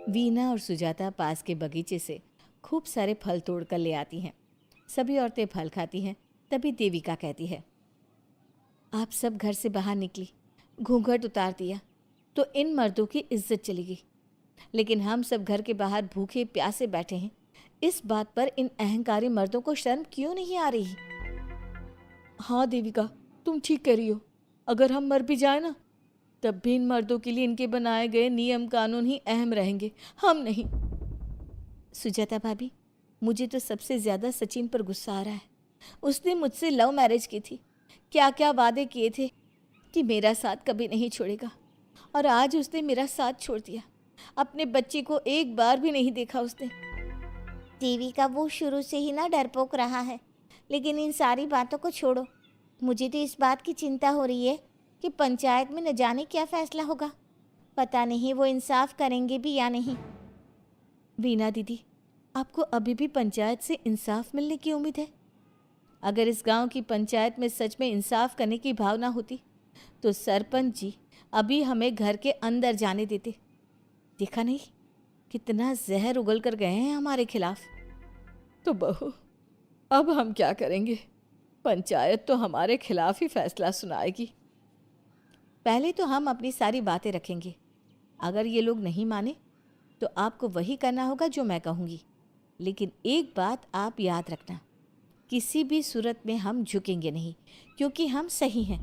वीना और सुजाता पास के बगीचे से खूब सारे फल तोड़ कर ले आती हैं। सभी औरतें फल खाती हैं। तभी देविका कहती है, आप सब घर से बाहर निकली, घूंघट उतार दिया तो इन मर्दों की इज्जत चली गई, लेकिन हम सब घर के बाहर भूखे प्यासे बैठे हैं। इस बात पर इन अहंकारी मर्दों को शर्म क्यों नहीं आ रही? हाँ देविका, तुम ठीक कह रही हो। अगर हम मर भी जाए ना, तब भी इन मर्दों के लिए इनके बनाए गए नियम कानून ही अहम रहेंगे, हम नहीं। सुजाता भाभी, मुझे तो सबसे ज़्यादा सचिन पर गुस्सा आ रहा है। उसने मुझसे लव मैरिज की थी, क्या क्या वादे किए थे कि मेरा साथ कभी नहीं छोड़ेगा, और आज उसने मेरा साथ छोड़ दिया। अपने बच्चे को एक बार भी नहीं देखा उसने। देविका, वो शुरू से ही ना डरपोक रहा है, लेकिन इन सारी बातों को छोड़ो। मुझे तो इस बात की चिंता हो रही है कि पंचायत में न जाने क्या फैसला होगा। पता नहीं वो इंसाफ करेंगे भी या नहीं। वीना दीदी, आपको अभी भी पंचायत से इंसाफ मिलने की उम्मीद है? अगर इस गांव की पंचायत में सच में इंसाफ करने की भावना होती तो सरपंच जी अभी हमें घर के अंदर जाने देते। देखा नहीं कितना जहर उगल कर गए हैं हमारे खिलाफ। तो बहू, अब हम क्या करेंगे? पंचायत तो हमारे खिलाफ ही फैसला सुनाएगी। पहले तो हम अपनी सारी बातें रखेंगे। अगर ये लोग नहीं माने तो आपको वही करना होगा जो मैं कहूँगी। लेकिन एक बात आप याद रखना, किसी भी सूरत में हम झुकेंगे नहीं, क्योंकि हम सही हैं।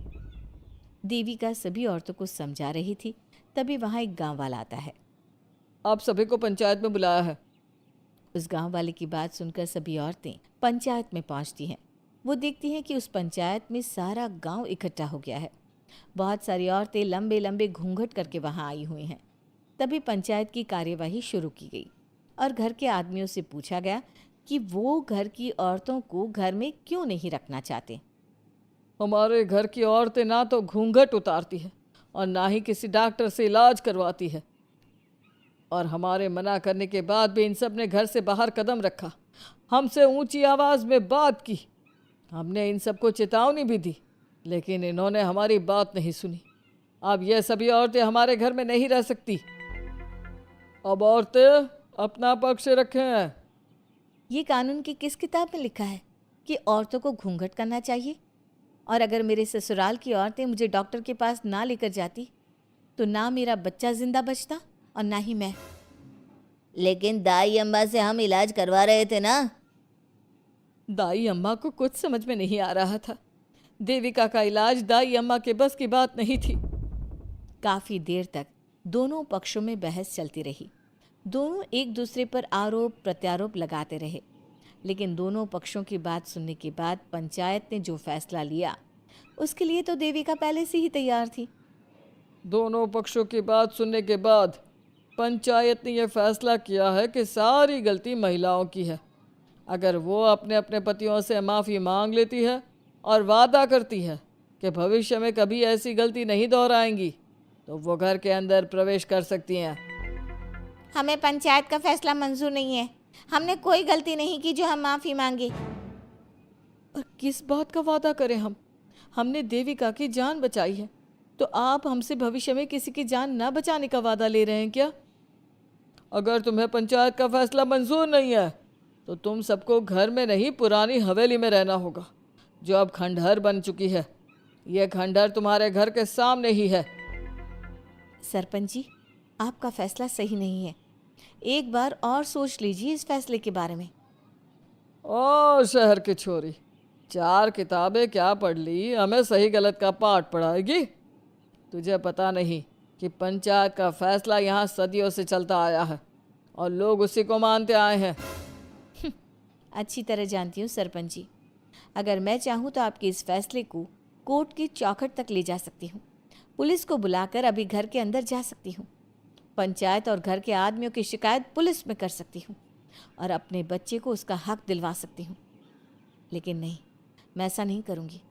देविका सभी औरतों को समझा रही थी, तभी वहाँ एक गांव वाला आता है। आप सभी को पंचायत में बुलाया है। उस गांव वाले की बात सुनकर सभी औरतें पंचायत में पहुंचती हैं। वो देखती हैं कि उस पंचायत में सारा गांव इकट्ठा हो गया है। बहुत सारी औरतें लंबे लंबे घूंघट करके वहां आई हुई हैं। तभी पंचायत की कार्यवाही शुरू की गई और घर के आदमियों से पूछा गया कि वो घर की औरतों को घर में क्यों नहीं रखना चाहते। हमारे घर की औरतें ना तो घूंघट उतारती है और ना ही किसी डॉक्टर से इलाज करवाती है, और हमारे मना करने के बाद भी इन सब ने घर से बाहर कदम रखा, हमसे ऊंची आवाज़ में बात की। हमने इन सबको चेतावनी भी दी, लेकिन इन्होंने हमारी बात नहीं सुनी। अब ये सभी औरतें हमारे घर में नहीं रह सकती। अब औरतें अपना पक्ष रखें। ये कानून की किस किताब में लिखा है कि औरतों को घूंघट करना चाहिए? और अगर मेरे ससुराल की औरतें मुझे डॉक्टर के पास ना लेकर जाती तो ना मेरा बच्चा जिंदा बचता और ना ही मैं। लेकिन दाई अम्मा से हम इलाज करवा रहे थे ना। दाई अम्मा को कुछ समझ में नहीं आ रहा था। देविका का इलाज दाई अम्मा के बस की बात नहीं थी। काफ़ी देर तक दोनों पक्षों में बहस चलती रही। दोनों एक दूसरे पर आरोप प्रत्यारोप लगाते रहे, लेकिन दोनों पक्षों की बात सुनने के बाद पंचायत ने जो फैसला लिया उसके लिए तो देविका पहले से ही तैयार थी। दोनों पक्षों की बात सुनने के बाद पंचायत ने यह फैसला किया है कि सारी गलती महिलाओं की है। अगर वो अपने अपने पतियों से माफ़ी मांग लेती है और वादा करती है कि भविष्य में कभी ऐसी गलती नहीं दोहराएंगी, तो वो घर के अंदर प्रवेश कर सकती हैं। हमें पंचायत का फैसला मंजूर नहीं है। हमने कोई गलती नहीं की जो हम माफ़ी मांगे। और किस बात का वादा करें हम? हमने देविका की जान बचाई है, तो आप हमसे भविष्य में किसी की जान ना बचाने का वादा ले रहे हैं क्या? अगर तुम्हें पंचायत का फैसला मंजूर नहीं है तो तुम सबको घर में नहीं, पुरानी हवेली में रहना होगा, जो अब खंडहर बन चुकी है। यह खंडहर तुम्हारे घर के सामने ही है। सरपंच जी, आपका फैसला सही नहीं है। एक बार और सोच लीजिए इस फैसले के बारे में। ओ शहर की छोरी, 4 किताबें क्या पढ़ ली, हमें सही गलत का पाठ पढ़ाएगी? तुझे पता नहीं कि पंचायत का फैसला यहाँ सदियों से चलता आया है और लोग उसी को मानते आए हैं। अच्छी तरह जानती हूँ सरपंच जी। अगर मैं चाहूँ तो आपके इस फैसले को कोर्ट की चौखट तक ले जा सकती हूँ। पुलिस को बुलाकर अभी घर के अंदर जा सकती हूँ। पंचायत और घर के आदमियों की शिकायत पुलिस में कर सकती हूँ और अपने बच्चे को उसका हक दिलवा सकती हूँ। लेकिन नहीं, मैं ऐसा नहीं करूँगी।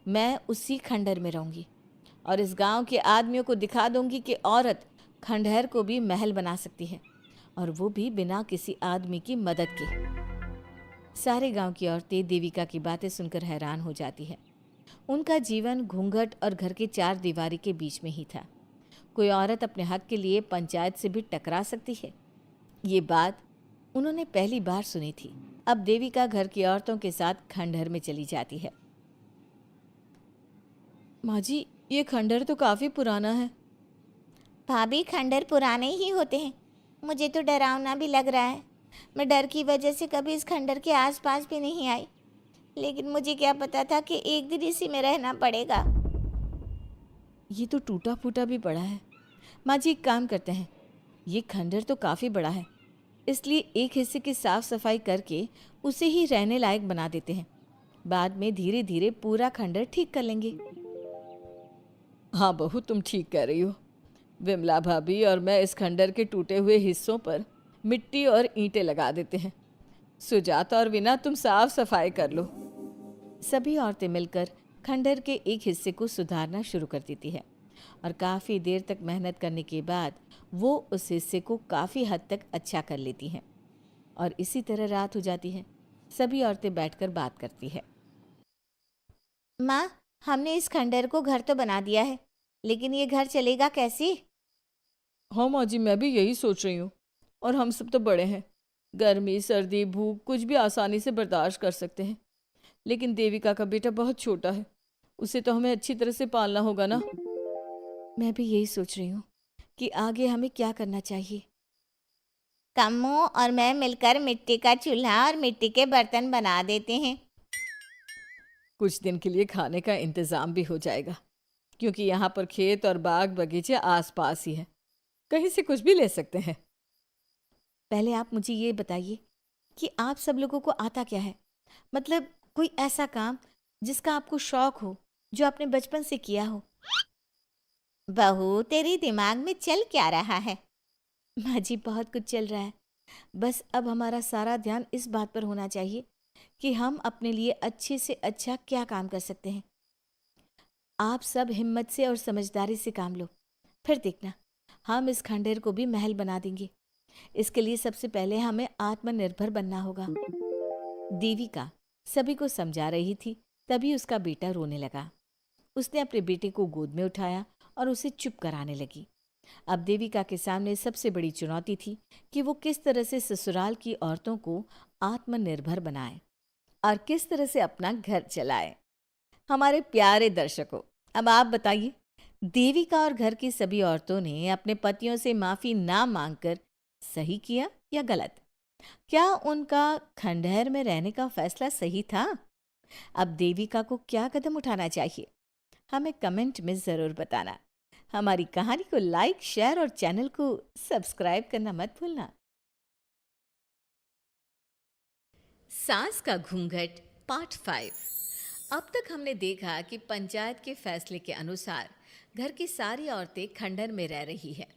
मैं उसी खंडहर में रहूँगी और इस गांव के आदमियों को दिखा दूँगी कि औरत खंडहर को भी महल बना सकती है। और वो भी बिना किसी आदमी की मदद के। सारे गांव की औरतें देविका की बातें सुनकर हैरान हो जाती है। उनका जीवन घूंघट और घर के चार दीवारी के बीच में ही था। कोई औरत अपने हक के लिए पंचायत से भी टकरा सकती है, ये बात उन्होंने पहली बार सुनी थी। अब देविका घर की औरतों के साथ खंडहर में चली जाती है। माँ जी, ये खंडहर तो काफी पुराना है। भाभी, खंडहर पुराने ही होते हैं। मुझे तो डरावना भी लग रहा है। मैं डर की वजह से कभी इस खंडहर के आसपास भी नहीं आई, लेकिन मुझे क्या पता था कि एक दिन इसी में रहना पड़ेगा। ये तो टूटा फूटा भी पड़ा है। माँ जी, एक काम करते हैं, ये खंडहर तो काफ़ी बड़ा है, इसलिए एक हिस्से की साफ सफाई करके उसे ही रहने लायक बना देते हैं। बाद में धीरे धीरे पूरा खंडहर ठीक कर लेंगे। हाँ बहू, तुम ठीक कह रही हो। विमला भाभी और मैं इस खंडहर के टूटे हुए हिस्सों पर मिट्टी और ईंटें लगा देते हैं। सुजाता और वीना, तुम साफ सफाई कर लो। सभी औरतें मिलकर खंडहर के एक हिस्से को सुधारना शुरू कर देती है और काफ़ी देर तक मेहनत करने के बाद वो उस हिस्से को काफ़ी हद तक अच्छा कर लेती हैं। और इसी तरह रात हो जाती है। सभी औरतें बैठकर बात करती है। माँ, हमने इस खंडहर को घर तो बना दिया है, लेकिन ये घर चलेगा कैसे? हाँ माँ जी, मैं भी यही सोच रही हूँ। और हम सब तो बड़े हैं, गर्मी सर्दी भूख कुछ भी आसानी से बर्दाश्त कर सकते हैं। लेकिन देविका का बेटा बहुत छोटा है, उसे तो हमें अच्छी तरह से पालना होगा ना। मैं भी यही सोच रही हूँ कि आगे हमें क्या करना चाहिए। कम्मू और मैं मिलकर मिट्टी का चूल्हा और मिट्टी के बर्तन बना देते हैं। कुछ दिन के लिए खाने का इंतज़ाम भी हो जाएगा, क्योंकि यहाँ पर खेत और बाग बगीचे आसपास ही हैं, कहीं से कुछ भी ले सकते हैं। पहले आप मुझे ये बताइए कि आप सब लोगों को आता क्या है? मतलब कोई ऐसा काम जिसका आपको शौक हो, जो आपने बचपन से किया हो। बहू, तेरे दिमाग में चल क्या रहा है? माँ जी, बहुत कुछ चल रहा है। बस अब हमारा सारा ध्यान इस बात पर होना चाहिए कि हम अपने लिए अच्छे से अच्छा क्या काम कर सकते हैं। आप सब हिम्मत से और समझदारी से काम लो, फिर देखना हम इस खंडहर को भी महल बना देंगे। इसके लिए सबसे पहले हमें आत्मनिर्भर बनना होगा। देविका सभी को समझा रही थी, तभी उसका बेटा रोने लगा। उसने अपने बेटे को गोद में उठाया और उसे चुप कराने लगी। अब देविका के सामने सबसे बड़ी चुनौती थी कि वो किस तरह से ससुराल की औरतों को आत्मनिर्भर बनाए और किस तरह से अपना घर चलाए। हमारे प्यारे दर्शकों, अब आप बताइए, देविका और घर की सभी औरतों ने अपने पतियों से माफी ना मांगकर सही किया या गलत? क्या उनका खंडहर में रहने का फैसला सही था? अब देविका को क्या कदम उठाना चाहिए, हमें कमेंट में ज़रूर बताना। हमारी कहानी को लाइक, शेयर और चैनल को सब्सक्राइब करना मत भूलना। सास का घूंघट पार्ट 5। अब तक हमने देखा कि पंचायत के फैसले के अनुसार घर की सारी औरतें खंडहर में रह रही है।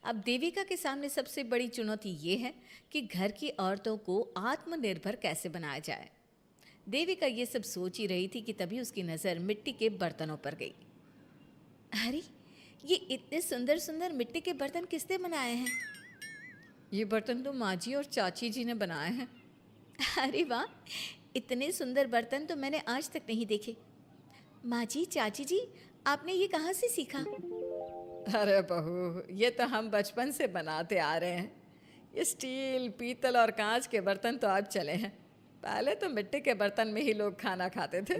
अब देविका के सामने सबसे बड़ी चुनौती ये है कि घर की औरतों को आत्मनिर्भर कैसे बनाया जाए। देविका ये सब सोच ही रही थी कि तभी उसकी नज़र मिट्टी के बर्तनों पर गई। अरे, ये इतने सुंदर सुंदर मिट्टी के बर्तन किसने बनाए हैं? ये बर्तन तो माँ जी और चाची जी ने बनाए हैं। अरे वाह, इतने सुंदर बर्तन तो मैंने आज तक नहीं देखे। माँ जी, चाची जी, आपने ये कहाँ से सीखा? अरे बहू, ये तो हम बचपन से बनाते आ रहे हैं। ये स्टील, पीतल और कांच के बर्तन तो अब चले हैं, पहले तो मिट्टी के बर्तन में ही लोग खाना खाते थे।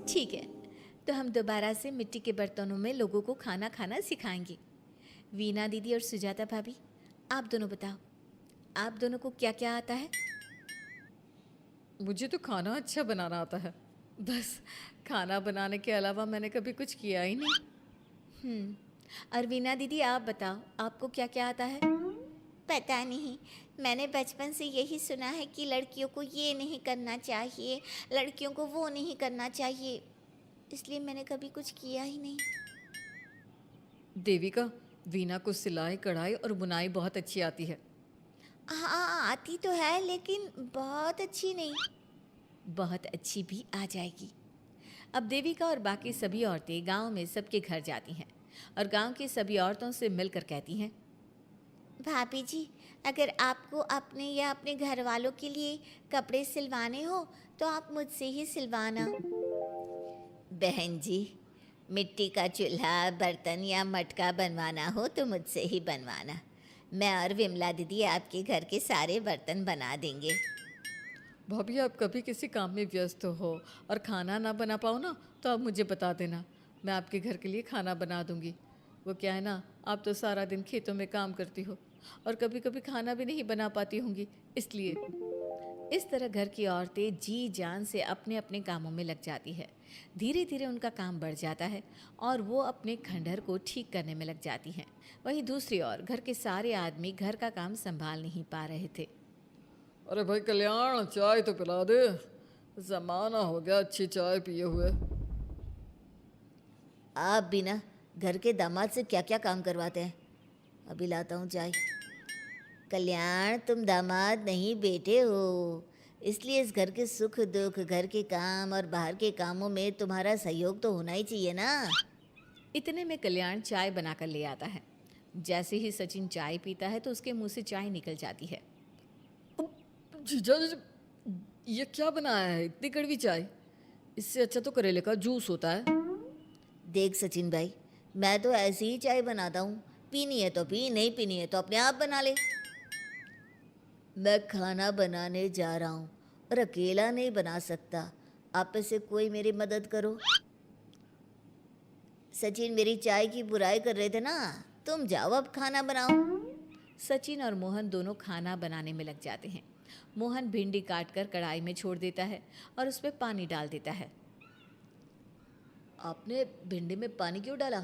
ठीक है, तो हम दोबारा से मिट्टी के बर्तनों में लोगों को खाना खाना सिखाएंगे। वीना दीदी और सुजाता भाभी, आप दोनों बताओ, आप दोनों को क्या क्या आता है? मुझे तो खाना अच्छा बनाना आता है, बस खाना बनाने के अलावा मैंने कभी कुछ किया ही नहीं। और वीना दीदी, आप बताओ, आपको क्या क्या आता है? पता नहीं, मैंने बचपन से यही सुना है कि लड़कियों को ये नहीं करना चाहिए, लड़कियों को वो नहीं करना चाहिए, इसलिए मैंने कभी कुछ किया ही नहीं। देविका, वीना को सिलाई, कढ़ाई और बुनाई बहुत अच्छी आती है। हाँ, आती तो है, लेकिन बहुत अच्छी नहीं। बहुत अच्छी भी आ जाएगी। अब देविका और बाकी सभी औरतें गांव में सबके घर जाती हैं और गांव की सभी औरतों से मिलकर कहती हैं, भाभी जी, अगर आपको अपने या अपने घर वालों के लिए कपड़े सिलवाने हो तो आप मुझसे ही सिलवाना। बहन जी, मिट्टी का चूल्हा, बर्तन या मटका बनवाना हो तो मुझसे ही बनवाना। मैं और विमला दीदी आपके घर के सारे बर्तन बना देंगे। भाभी, आप कभी किसी काम में व्यस्त हो और खाना ना बना पाओ ना, तो आप मुझे बता देना, मैं आपके घर के लिए खाना बना दूंगी। वो क्या है ना, आप तो सारा दिन खेतों में काम करती हो और कभी कभी खाना भी नहीं बना पाती होंगी, इसलिए। इस तरह घर की औरतें जी जान से अपने अपने कामों में लग जाती है। धीरे धीरे उनका काम बढ़ जाता है और वो अपने खंडहर को ठीक करने में लग जाती हैं। वहीं दूसरी ओर घर के सारे आदमी घर का काम संभाल नहीं पा रहे थे। अरे भाई कल्याण, चाय तो पिला दे, जमाना हो गया अच्छी चाय पिए हुए। आप भी ना घर के दामाद से क्या क्या काम करवाते हैं। अभी लाता हूँ चाय। कल्याण, तुम दामाद नहीं बेटे हो, इसलिए इस घर के सुख दुख, घर के काम और बाहर के कामों में तुम्हारा सहयोग तो होना ही चाहिए ना। इतने में कल्याण चाय बनाकर ले आता है। जैसे ही सचिन चाय पीता है तो उसके मुंह से चाय निकल जाती है। जीजा जी, ये क्या बनाया है, इतनी कड़वी चाय? इससे अच्छा तो करेले का जूस होता है। देख सचिन भाई, मैं तो ऐसी ही चाय बनाता हूँ, पीनी है तो पी, नहीं पीनी है तो अपने आप बना ले। मैं खाना बनाने जा रहा हूँ और अकेला नहीं बना सकता, आप में से कोई मेरी मदद करो। सचिन मेरी चाय की बुराई कर रहे थे ना, तुम जाओ अब खाना बनाओ। सचिन और मोहन दोनों खाना बनाने में लग जाते हैं। मोहन भिंडी काटकर कढ़ाई में छोड़ देता है और उसमें पानी डाल देता है। आपने भिंडी में पानी क्यों डाला?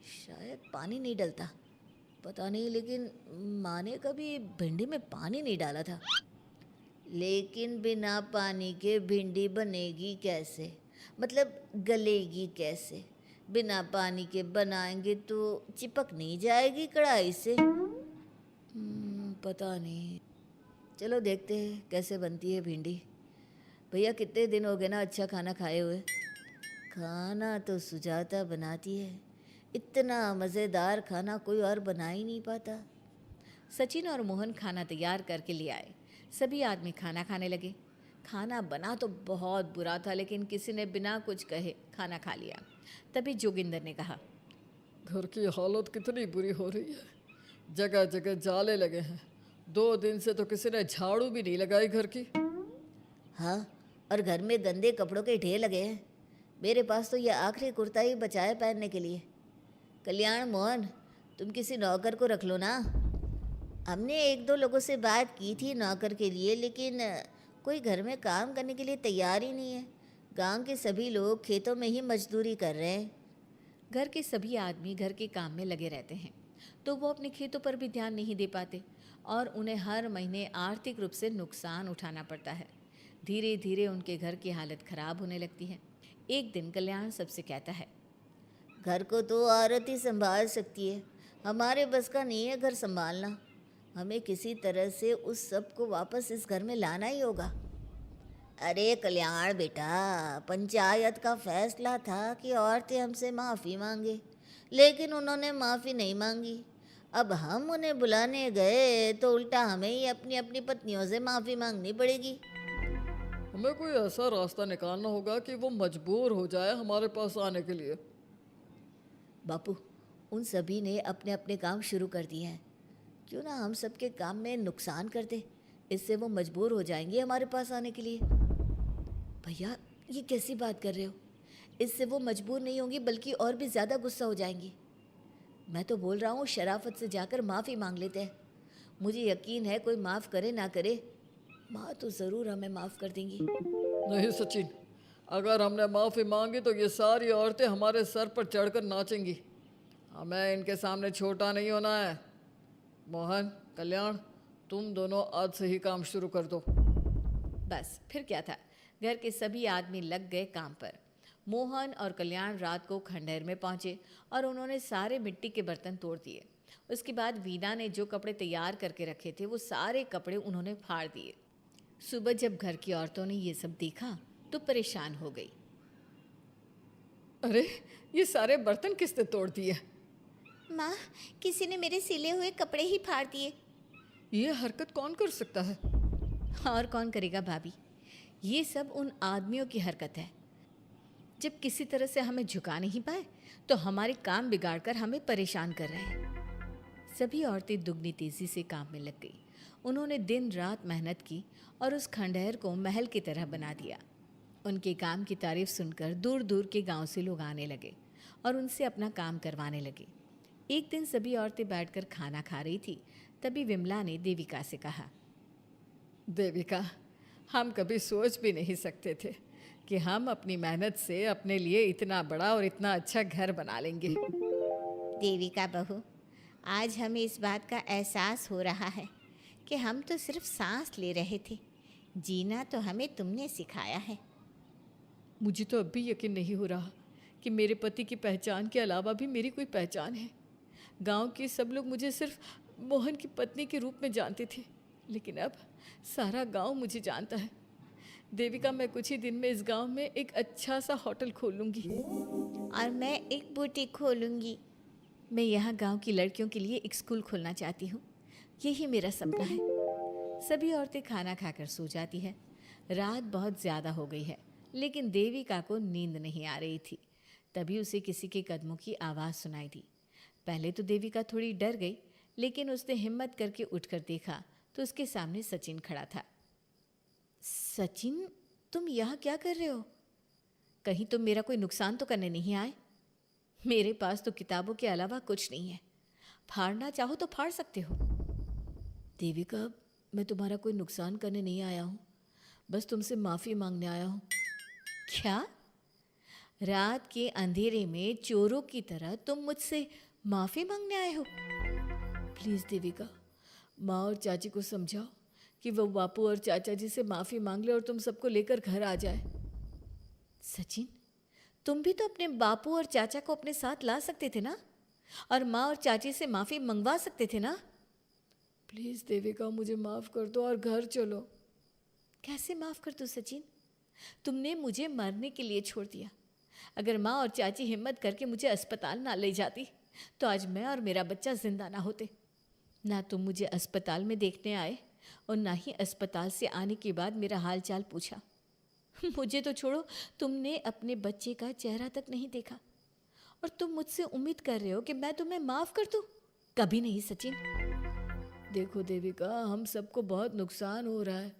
शायद पानी नहीं डलता, पता नहीं, लेकिन माँ ने कभी भिंडी में पानी नहीं डाला था। लेकिन बिना पानी के भिंडी बनेगी कैसे, मतलब गलेगी कैसे? बिना पानी के बनाएंगे तो चिपक नहीं जाएगी कढ़ाई से? पता नहीं, चलो देखते हैं कैसे बनती है भिंडी। भैया कितने दिन हो गए ना अच्छा खाना खाए हुए। खाना तो सुजाता बनाती है, इतना मज़ेदार खाना कोई और बना ही नहीं पाता। सचिन और मोहन खाना तैयार करके ले आए। सभी आदमी खाना खाने लगे। खाना बना तो बहुत बुरा था, लेकिन किसी ने बिना कुछ कहे खाना खा लिया। तभी जोगिंदर ने कहा, घर की हालत कितनी बुरी हो रही है, जगह जगह जाले लगे हैं। 2 दिन से तो किसी ने झाड़ू भी नहीं लगाई घर की। हाँ, और घर में गंदे कपड़ों के ढेर लगे हैं। मेरे पास तो ये आखिरी कुर्ता ही बचा है पहनने के लिए। कल्याण, मोहन, तुम किसी नौकर को रख लो ना। हमने 1-2 लोगों से बात की थी नौकर के लिए, लेकिन कोई घर में काम करने के लिए तैयार ही नहीं है। गांव के सभी लोग खेतों में ही मजदूरी कर रहे हैं। घर के सभी आदमी घर के काम में लगे रहते हैं, तो वो अपने खेतों पर भी ध्यान नहीं दे पाते और उन्हें हर महीने आर्थिक रूप से नुकसान उठाना पड़ता है। धीरे धीरे उनके घर की हालत खराब होने लगती है। एक दिन कल्याण सबसे कहता है, घर को तो औरत ही संभाल सकती है, हमारे बस का नहीं है घर संभालना। हमें किसी तरह से उस सब को वापस इस घर में लाना ही होगा। अरे कल्याण बेटा, पंचायत का फैसला था कि औरतें हमसे माफ़ी मांगे, लेकिन उन्होंने माफ़ी नहीं मांगी। अब हम उन्हें बुलाने गए तो उल्टा हमें ही अपनी अपनी पत्नियों से माफ़ी मांगनी पड़ेगी। हमें कोई ऐसा रास्ता निकालना होगा कि वो मजबूर हो जाए हमारे पास आने के लिए। बापू, उन सभी ने अपने अपने काम शुरू कर दिए हैं, क्यों ना हम सबके काम में नुकसान कर दे, इससे वो मजबूर हो जाएंगे हमारे पास आने के लिए। भैया, ये कैसी बात कर रहे हो? इससे वो मजबूर नहीं होंगी बल्कि और भी ज़्यादा गुस्सा हो जाएंगी। मैं तो बोल रहा हूँ शराफत से जाकर माफ़ी मांग लेते हैं। मुझे यकीन है कोई माफ़ करे ना करे, माँ तो ज़रूर हमें माफ़ कर देंगी। नहीं सचिन, अगर हमने माफ़ी मांगी तो ये सारी औरतें हमारे सर पर चढ़कर नाचेंगी। हमें इनके सामने छोटा नहीं होना है। मोहन, कल्याण, तुम दोनों आज से ही काम शुरू कर दो। बस फिर क्या था, घर के सभी आदमी लग गए काम पर। मोहन और कल्याण रात को खंडहर में पहुंचे और उन्होंने सारे मिट्टी के बर्तन तोड़ दिए। उसके बाद वीना ने जो कपड़े तैयार करके रखे थे वो सारे कपड़े उन्होंने फाड़ दिए। सुबह जब घर की औरतों ने ये सब देखा तो परेशान हो गई। अरे, ये सारे बर्तन किसने तोड़ दिए? माँ, किसी ने मेरे सिले हुए कपड़े ही फाड़ दिए। ये हरकत कौन कर सकता है? और कौन करेगा भाभी, ये सब उन आदमियों की हरकत है। जब किसी तरह से हमें झुका नहीं पाए तो हमारे काम बिगाड़कर हमें परेशान कर रहे हैं। सभी औरतें दुगनी तेजी से काम में लग गई। उन्होंने दिन रात मेहनत की और उस खंडहर को महल की तरह बना दिया। उनके काम की तारीफ सुनकर दूर दूर के गांव से लोग आने लगे और उनसे अपना काम करवाने लगे। एक दिन सभी औरतें बैठकर खाना खा रही थी, तभी विमला ने देविका से कहा, देविका, हम कभी सोच भी नहीं सकते थे कि हम अपनी मेहनत से अपने लिए इतना बड़ा और इतना अच्छा घर बना लेंगे। देविका बहू, आज हमें इस बात का एहसास हो रहा है कि हम तो सिर्फ सांस ले रहे थे, जीना तो हमें तुमने सिखाया है। मुझे तो अब भी यकीन नहीं हो रहा कि मेरे पति की पहचान के अलावा भी मेरी कोई पहचान है। गांव के सब लोग मुझे सिर्फ मोहन की पत्नी के रूप में जानते थे, लेकिन अब सारा गांव मुझे जानता है। देविका, मैं कुछ ही दिन में इस गांव में एक अच्छा सा होटल खोल लूँगी। और मैं एक बुटीक खोलूँगी। मैं यहाँ गांव की लड़कियों के लिए एक स्कूल खोलना चाहती हूँ, यही मेरा सपना है। सभी औरतें खाना खाकर सो जाती है। रात बहुत ज़्यादा हो गई है, लेकिन देविका को नींद नहीं आ रही थी। तभी उसे किसी के कदमों की आवाज़ सुनाई दी। पहले तो देविका थोड़ी डर गई, लेकिन उसने हिम्मत करके उठकर देखा तो उसके सामने सचिन खड़ा था। सचिन, तुम यहाँ क्या कर रहे हो? कहीं तुम मेरा कोई नुकसान तो करने नहीं आए? मेरे पास तो किताबों के अलावा कुछ नहीं है, फाड़ना चाहो तो फाड़ सकते हो। देविका, मैं तुम्हारा कोई नुकसान करने नहीं आया हूँ, बस तुमसे माफ़ी मांगने आया हूँ। क्या? रात के अंधेरे में चोरों की तरह तुम मुझसे माफ़ी मांगने आए हो? प्लीज़ देविका, माँ और चाची को समझाओ कि वो बापू और चाचा जी से माफ़ी मांग ले और तुम सबको लेकर घर आ जाए। सचिन, तुम भी तो अपने बापू और चाचा को अपने साथ ला सकते थे ना, और माँ और चाची से माफ़ी मंगवा सकते थे ना। प्लीज़ देविका, मुझे माफ़ कर दो और घर चलो। कैसे माफ़ कर दूँ सचिन? तुमने मुझे मरने के लिए छोड़ दिया। अगर माँ और चाची हिम्मत करके मुझे अस्पताल ना ले जाती तो आज मैं और मेरा बच्चा जिंदा ना होते। ना तुम मुझे अस्पताल में देखने आए और ना ही अस्पताल से आने के बाद मेरा हाल चाल पूछा। मुझे तो छोड़ो, तुमने अपने बच्चे का चेहरा तक नहीं देखा और तुम मुझसे उम्मीद कर रहे हो कि मैं तुम्हें माफ़ कर दूँ? कभी नहीं सचिन। देखो देविका, हम सबको बहुत नुकसान हो रहा है।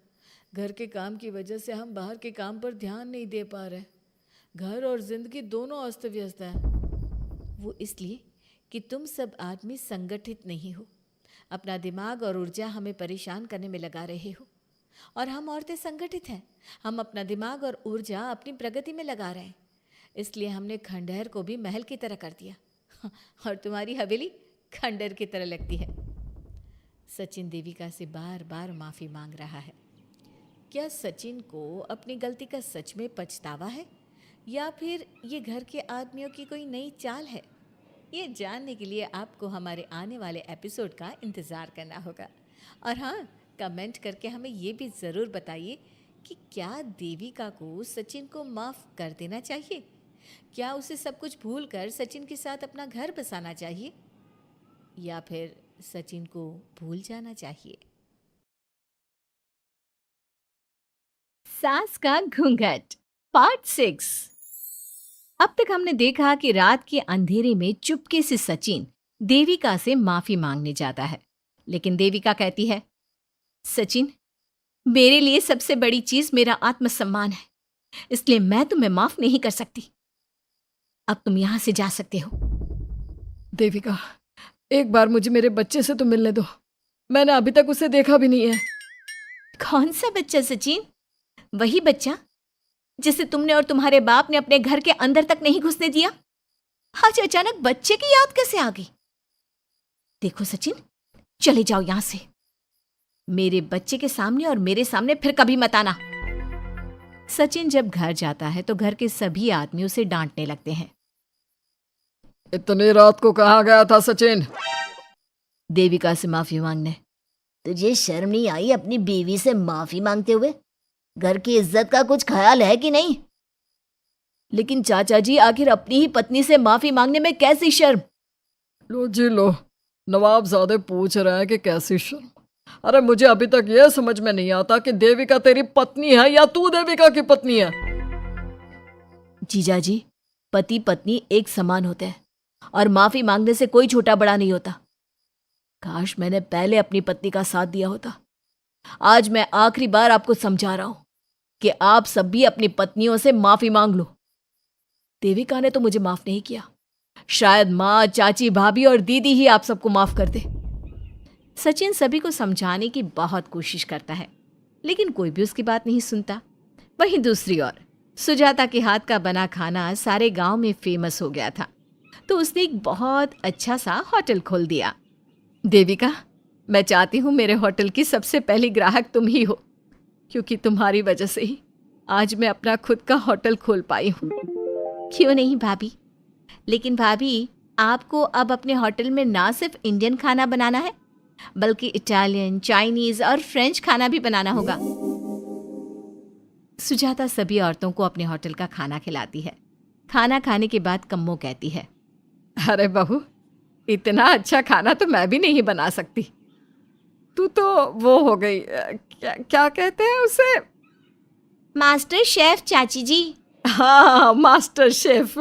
घर के काम की वजह से हम बाहर के काम पर ध्यान नहीं दे पा रहे। घर और जिंदगी दोनों अस्त व्यस्त है। वो इसलिए कि तुम सब आदमी संगठित नहीं हो। अपना दिमाग और ऊर्जा हमें परेशान करने में लगा रहे हो, और हम औरतें संगठित हैं। हम अपना दिमाग और ऊर्जा अपनी प्रगति में लगा रहे हैं। इसलिए हमने खंडहर को भी महल की तरह कर दिया और तुम्हारी हवेली खंडहर की तरह लगती है। सचिन देविका से बार बार माफ़ी मांग रहा है। क्या सचिन को अपनी गलती का सच में पछतावा है, या फिर ये घर के आदमियों की कोई नई चाल है? ये जानने के लिए आपको हमारे आने वाले एपिसोड का इंतज़ार करना होगा। और हाँ, कमेंट करके हमें ये भी ज़रूर बताइए कि क्या देविका को सचिन को माफ़ कर देना चाहिए? क्या उसे सब कुछ भूल कर सचिन के साथ अपना घर बसाना चाहिए, या फिर सचिन को भूल जाना चाहिए? सास का घूंघट पार्ट 6। अब तक हमने देखा कि रात के अंधेरे में चुपके से सचिन देविका से माफी मांगने जाता है, लेकिन देविका कहती है, सचिन, मेरे लिए सबसे बड़ी चीज मेरा आत्मसम्मान है, इसलिए मैं तुम्हें माफ नहीं कर सकती। अब तुम यहां से जा सकते हो। देविका, एक बार मुझे मेरे बच्चे से तो मिलने दो। मैंने अभी तक उसे देखा भी नहीं है। कौन सा बच्चा सचिन? वही बच्चा जिसे तुमने और तुम्हारे बाप ने अपने घर के अंदर तक नहीं घुसने दिया। आज अचानक बच्चे की याद कैसे आ गई? देखो सचिन, चले जाओ यहां से। मेरे बच्चे के सामने और मेरे सामने फिर कभी मत आना। सचिन जब घर जाता है तो घर के सभी आदमी उसे डांटने लगते हैं। इतनी रात को कहाँ गया था सचिन? देविका से माफी मांगने। तुझे शर्म नहीं आई अपनी बीवी से माफी मांगते हुए? घर की इज्जत का कुछ ख्याल है कि नहीं? लेकिन चाचा जी, आखिर अपनी ही पत्नी से माफी मांगने में कैसी शर्म? लो जी लो, नवाबजादे पूछ रहे हैं कि कैसी शर्म। अरे मुझे अभी तक ये समझ में नहीं आता कि देविका तेरी पत्नी है या तू देविका की पत्नी है। जीजा जी, पति पत्नी एक समान होते हैं और माफी मांगने से कोई छोटा बड़ा नहीं होता। काश मैंने पहले अपनी पत्नी का साथ दिया होता। आज मैं आखिरी बार आपको समझा रहा हूं कि आप सब भी अपनी पत्नियों से माफी मांग लो। देविका ने तो मुझे माफ नहीं किया, शायद माँ, चाची, भाभी और दीदी ही आप सबको माफ कर दे। सचिन सभी को समझाने की बहुत कोशिश करता है, लेकिन कोई भी उसकी बात नहीं सुनता। वहीं दूसरी ओर सुजाता के हाथ का बना खाना सारे गांव में फेमस हो गया था, तो उसने एक बहुत अच्छा सा होटल खोल दिया। देविका, मैं चाहती हूँ मेरे होटल की सबसे पहली ग्राहक तुम ही हो, क्योंकि तुम्हारी वजह से ही आज मैं अपना खुद का होटल खोल पाई हूँ। क्यों नहीं भाभी, लेकिन भाभी आपको अब अपने होटल में ना सिर्फ इंडियन खाना बनाना है, बल्कि इटालियन, चाइनीज और फ्रेंच खाना भी बनाना होगा। सुजाता सभी औरतों को अपने होटल का खाना खिलाती है। खाना खाने के बाद कम्मो कहती है, अरे बहू, इतना अच्छा खाना तो मैं भी नहीं बना सकती। तू तो वो हो गई, क्या कहते हैं उसे? मास्टर शेफ चाची जी। हाँ, मास्टर शेफ।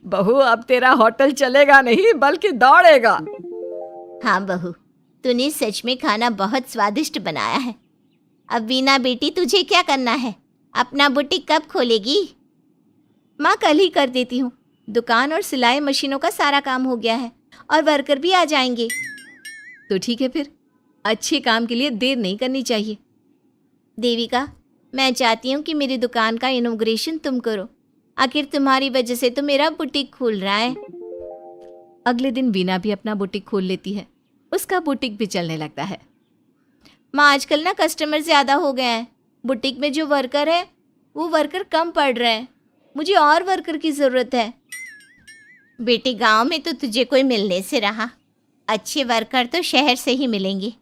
बहू, अब तेरा होटल चलेगा नहीं बल्कि दौड़ेगा। हाँ बहू, तूने सच में खाना बहुत स्वादिष्ट बनाया है। अब वीना बेटी, तुझे क्या करना है? अपना बुटीक कब खोलेगी? माँ कल ही कर देती हूँ। दुकान और सिलाई मशीनों का सारा काम हो गया है और वर्कर भी आ जाएंगे। तो ठीक है, फिर अच्छे काम के लिए देर नहीं करनी चाहिए। देविका, मैं चाहती हूँ कि मेरी दुकान का इनॉग्रेशन तुम करो। आखिर तुम्हारी वजह से तो मेरा बुटीक खुल रहा है। अगले दिन वीना भी अपना बुटीक खोल लेती है। उसका बुटीक भी चलने लगता है। माँ, आजकल ना कस्टमर ज़्यादा हो गए हैं। बुटीक में जो वर्कर है वो वर्कर कम पड़ रहे हैं। मुझे और वर्कर की ज़रूरत है। बेटी, गांव में तो तुझे कोई मिलने से रहा। अच्छे वर्कर तो शहर से ही मिलेंगे।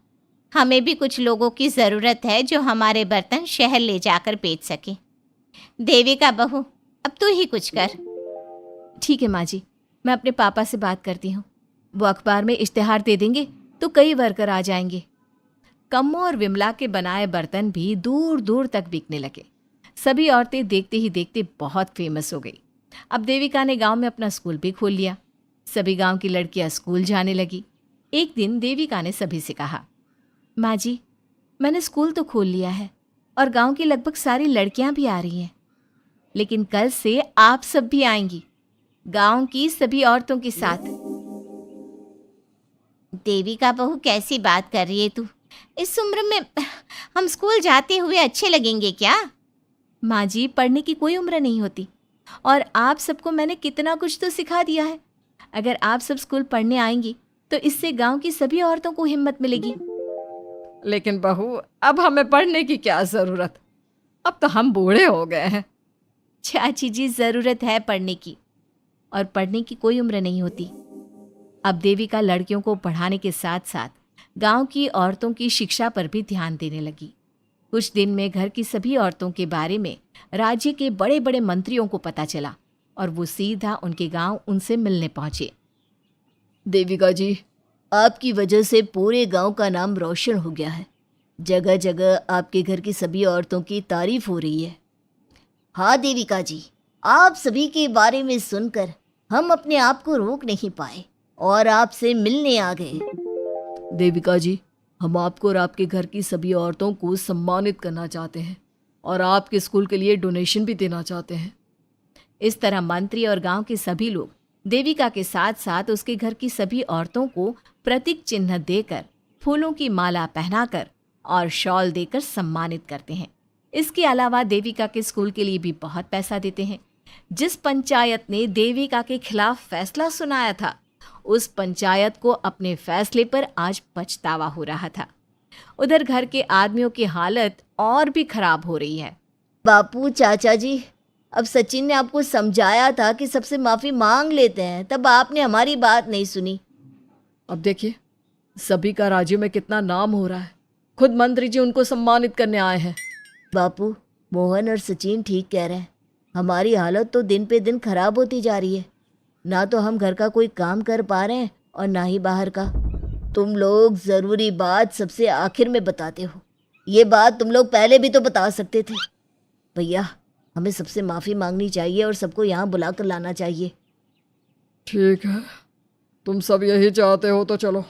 हमें भी कुछ लोगों की ज़रूरत है जो हमारे बर्तन शहर ले जाकर बेच सके। देविका बहू, अब तू ही कुछ कर। ठीक है माँ जी, मैं अपने पापा से बात करती हूँ। वो अखबार में इश्तिहार दे देंगे तो कई वर्कर आ जाएंगे। कम्मो और विमला के बनाए बर्तन भी दूर दूर तक बिकने लगे। सभी औरतें देखते ही देखते बहुत फेमस हो गई। अब देविका ने गांव में अपना स्कूल भी खोल लिया। सभी गांव की लड़कियां स्कूल जाने लगी। एक दिन देविका ने सभी से कहा, माँ जी, मैंने स्कूल तो खोल लिया है और गांव की लगभग सारी लड़कियां भी आ रही हैं, लेकिन कल से आप सब भी आएंगी, गांव की सभी औरतों के साथ। देविका बहू, कैसी बात कर रही है तू? इस उम्र में हम स्कूल जाते हुए अच्छे लगेंगे क्या? माँ जी, पढ़ने की कोई उम्र नहीं होती और आप सबको मैंने कितना कुछ तो सिखा दिया है। अगर आप सब स्कूल पढ़ने आएंगी तो इससे गांव की सभी औरतों को हिम्मत मिलेगी। लेकिन बहू, अब हमें पढ़ने की क्या ज़रूरत? अब तो हम बूढ़े हो गए हैं। चाची जी, ज़रूरत है पढ़ने की, और पढ़ने की कोई उम्र नहीं होती। अब देविका लड़कियों को पढ़ाने के साथ साथ गांव की औरतों की शिक्षा पर भी ध्यान देने लगी। कुछ दिन में घर की सभी औरतों के बारे में राज्य के बड़े बड़े मंत्रियों को पता चला और वो सीधा उनके गांव उनसे मिलने पहुंचे। देविका जी, आपकी वजह से पूरे गांव का नाम रोशन हो गया है। जगह जगह आपके घर की सभी औरतों की तारीफ हो रही है। हाँ देविका जी, आप सभी के बारे में सुनकर हम अपने आप को रोक नहीं पाए और आपसे मिलने आ गए। देविका जी, हम आपको और आपके घर की सभी औरतों को सम्मानित करना चाहते हैं और आपके स्कूल के लिए डोनेशन भी देना चाहते हैं। इस तरह मंत्री और गांव के सभी लोग देविका के साथ साथ उसके घर की सभी औरतों को प्रतीक चिन्ह देकर, फूलों की माला पहनाकर और शॉल देकर सम्मानित करते हैं। इसके अलावा देविका के स्कूल के लिए भी बहुत पैसा देते हैं। जिस पंचायत ने देविका के खिलाफ फैसला सुनाया था, उस पंचायत को अपने फैसले पर आज पछतावा हो रहा था। उधर घर के आदमियों की हालत और भी खराब हो रही है। बापू, चाचा जी, अब सचिन ने आपको समझाया था कि सबसे माफ़ी मांग लेते हैं, तब आपने हमारी बात नहीं सुनी। अब देखिए, सभी का राज्य में कितना नाम हो रहा है। खुद मंत्री जी उनको सम्मानित करने आए हैं। बापू, मोहन और सचिन ठीक कह रहे हैं। हमारी हालत तो दिन पे दिन खराब होती जा रही है। ना तो हम घर का कोई काम कर पा रहे हैं और ना ही बाहर का। तुम लोग ज़रूरी बात सबसे आखिर में बताते हो। ये बात तुम लोग पहले भी तो बता सकते थे। भैया, हमें सबसे माफ़ी मांगनी चाहिए और सबको यहाँ बुला कर लाना चाहिए। ठीक है, तुम सब यही चाहते हो तो चलो,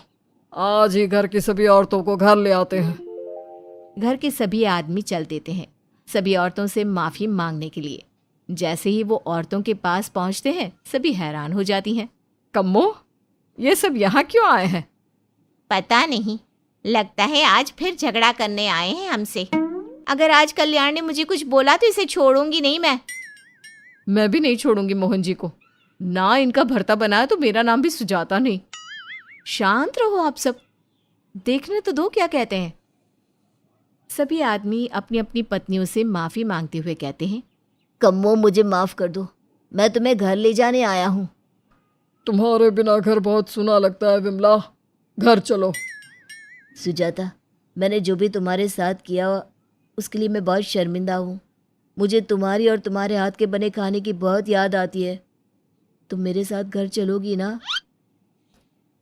आज ही घर की सभी औरतों को घर ले आते हैं। घर के सभी आदमी चल देते हैं सभी औरतों से माफ़ी मांगने के लिए। जैसे ही वो औरतों के पास पहुंचते हैं सभी हैरान हो जाती हैं। कम्मो, ये सब यहाँ क्यों आए हैं? पता नहीं, लगता है आज फिर झगड़ा करने आए हैं हमसे। अगर आज कल्याण ने मुझे कुछ बोला तो इसे छोड़ूंगी नहीं मैं भी नहीं छोड़ूंगी मोहन जी को। ना इनका भरता बनाया तो मेरा नाम भी सुजाता नहीं। शांत रहो आप सब, देखने तो दो क्या कहते हैं। सभी आदमी अपनी अपनी पत्नियों से माफ़ी मांगते हुए कहते हैं, कम्मो, मुझे माफ़ कर दो, मैं तुम्हें घर ले जाने आया हूँ। तुम्हारे बिना घर बहुत सुना लगता है विमला, घर चलो। सुजाता, मैंने जो भी तुम्हारे साथ किया उसके लिए मैं बहुत शर्मिंदा हूँ। मुझे तुम्हारी और तुम्हारे हाथ के बने खाने की बहुत याद आती है। तुम मेरे साथ घर चलोगी ना?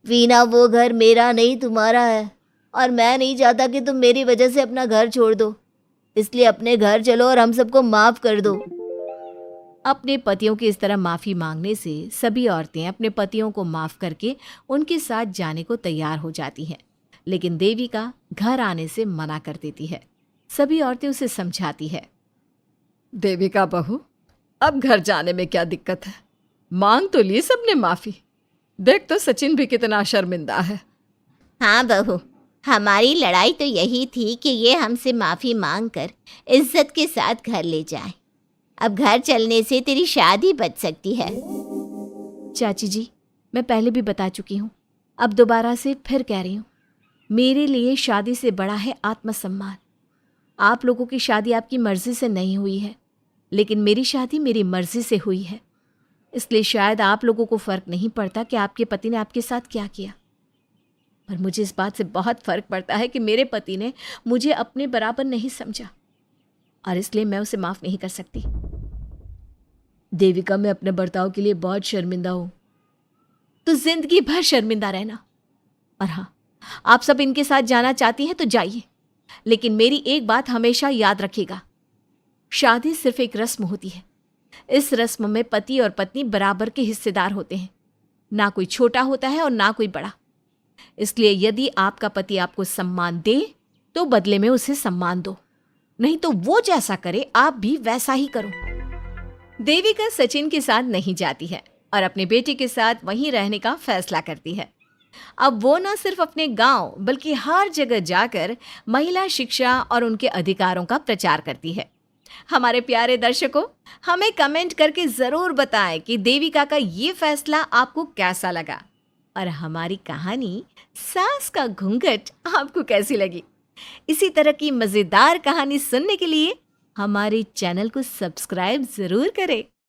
वीना, वो घर मेरा नहीं तुम्हारा है और मैं नहीं चाहता कि तुम मेरी वजह से अपना घर छोड़ दो। इसलिए अपने घर चलो और हम सबको माफ़ कर दो। अपने पतियों की इस तरह माफ़ी मांगने से सभी औरतें अपने पतियों को माफ़ करके उनके साथ जाने को तैयार हो जाती हैं। लेकिन देविका घर आने से मना कर देती है। सभी औरतें उसे समझाती है। देविका बहू, अब घर जाने में क्या दिक्कत है? मांग तो ली सबने माफ़ी। देख तो सचिन भी कितना शर्मिंदा है। हाँ बहू, हमारी लड़ाई तो यही थी कि ये हमसे माफ़ी मांग कर इज्जत के साथ घर ले जाए। अब घर चलने से तेरी शादी बच सकती है। चाची जी, मैं पहले भी बता चुकी हूँ, अब दोबारा से फिर कह रही हूँ, मेरे लिए शादी से बड़ा है आत्मसम्मान। आप लोगों की शादी आपकी मर्जी से नहीं हुई है, लेकिन मेरी शादी मेरी मर्जी से हुई है। इसलिए शायद आप लोगों को फ़र्क नहीं पड़ता कि आपके पति ने आपके साथ क्या किया, पर मुझे इस बात से बहुत फ़र्क पड़ता है कि मेरे पति ने मुझे अपने बराबर नहीं समझा और इसलिए मैं उसे माफ़ नहीं कर सकती। देविका, मैं अपने बर्ताव के लिए बहुत शर्मिंदा हूँ। तो जिंदगी भर शर्मिंदा रहना। और हाँ, आप सब इनके साथ जाना चाहती हैं तो जाइए, लेकिन मेरी एक बात हमेशा याद रखिएगा, शादी सिर्फ एक रस्म होती है। इस रस्म में पति और पत्नी बराबर के हिस्सेदार होते हैं, ना कोई छोटा होता है और ना कोई बड़ा। इसलिए यदि आपका पति आपको सम्मान दे तो बदले में उसे सम्मान दो, नहीं तो वो जैसा करे आप भी वैसा ही करो। देविका सचिन के साथ नहीं जाती है और अपने बेटे के साथ वहीं रहने का फैसला करती है। अब वो न सिर्फ अपने गांव बल्कि हर जगह जाकर महिला शिक्षा और उनके अधिकारों का प्रचार करती है। हमारे प्यारे दर्शकों, हमें कमेंट करके ज़रूर बताएं कि देविका का ये फैसला आपको कैसा लगा और हमारी कहानी सास का घूंघट आपको कैसी लगी। इसी तरह की मज़ेदार कहानी सुनने के लिए हमारे चैनल को सब्सक्राइब ज़रूर करें।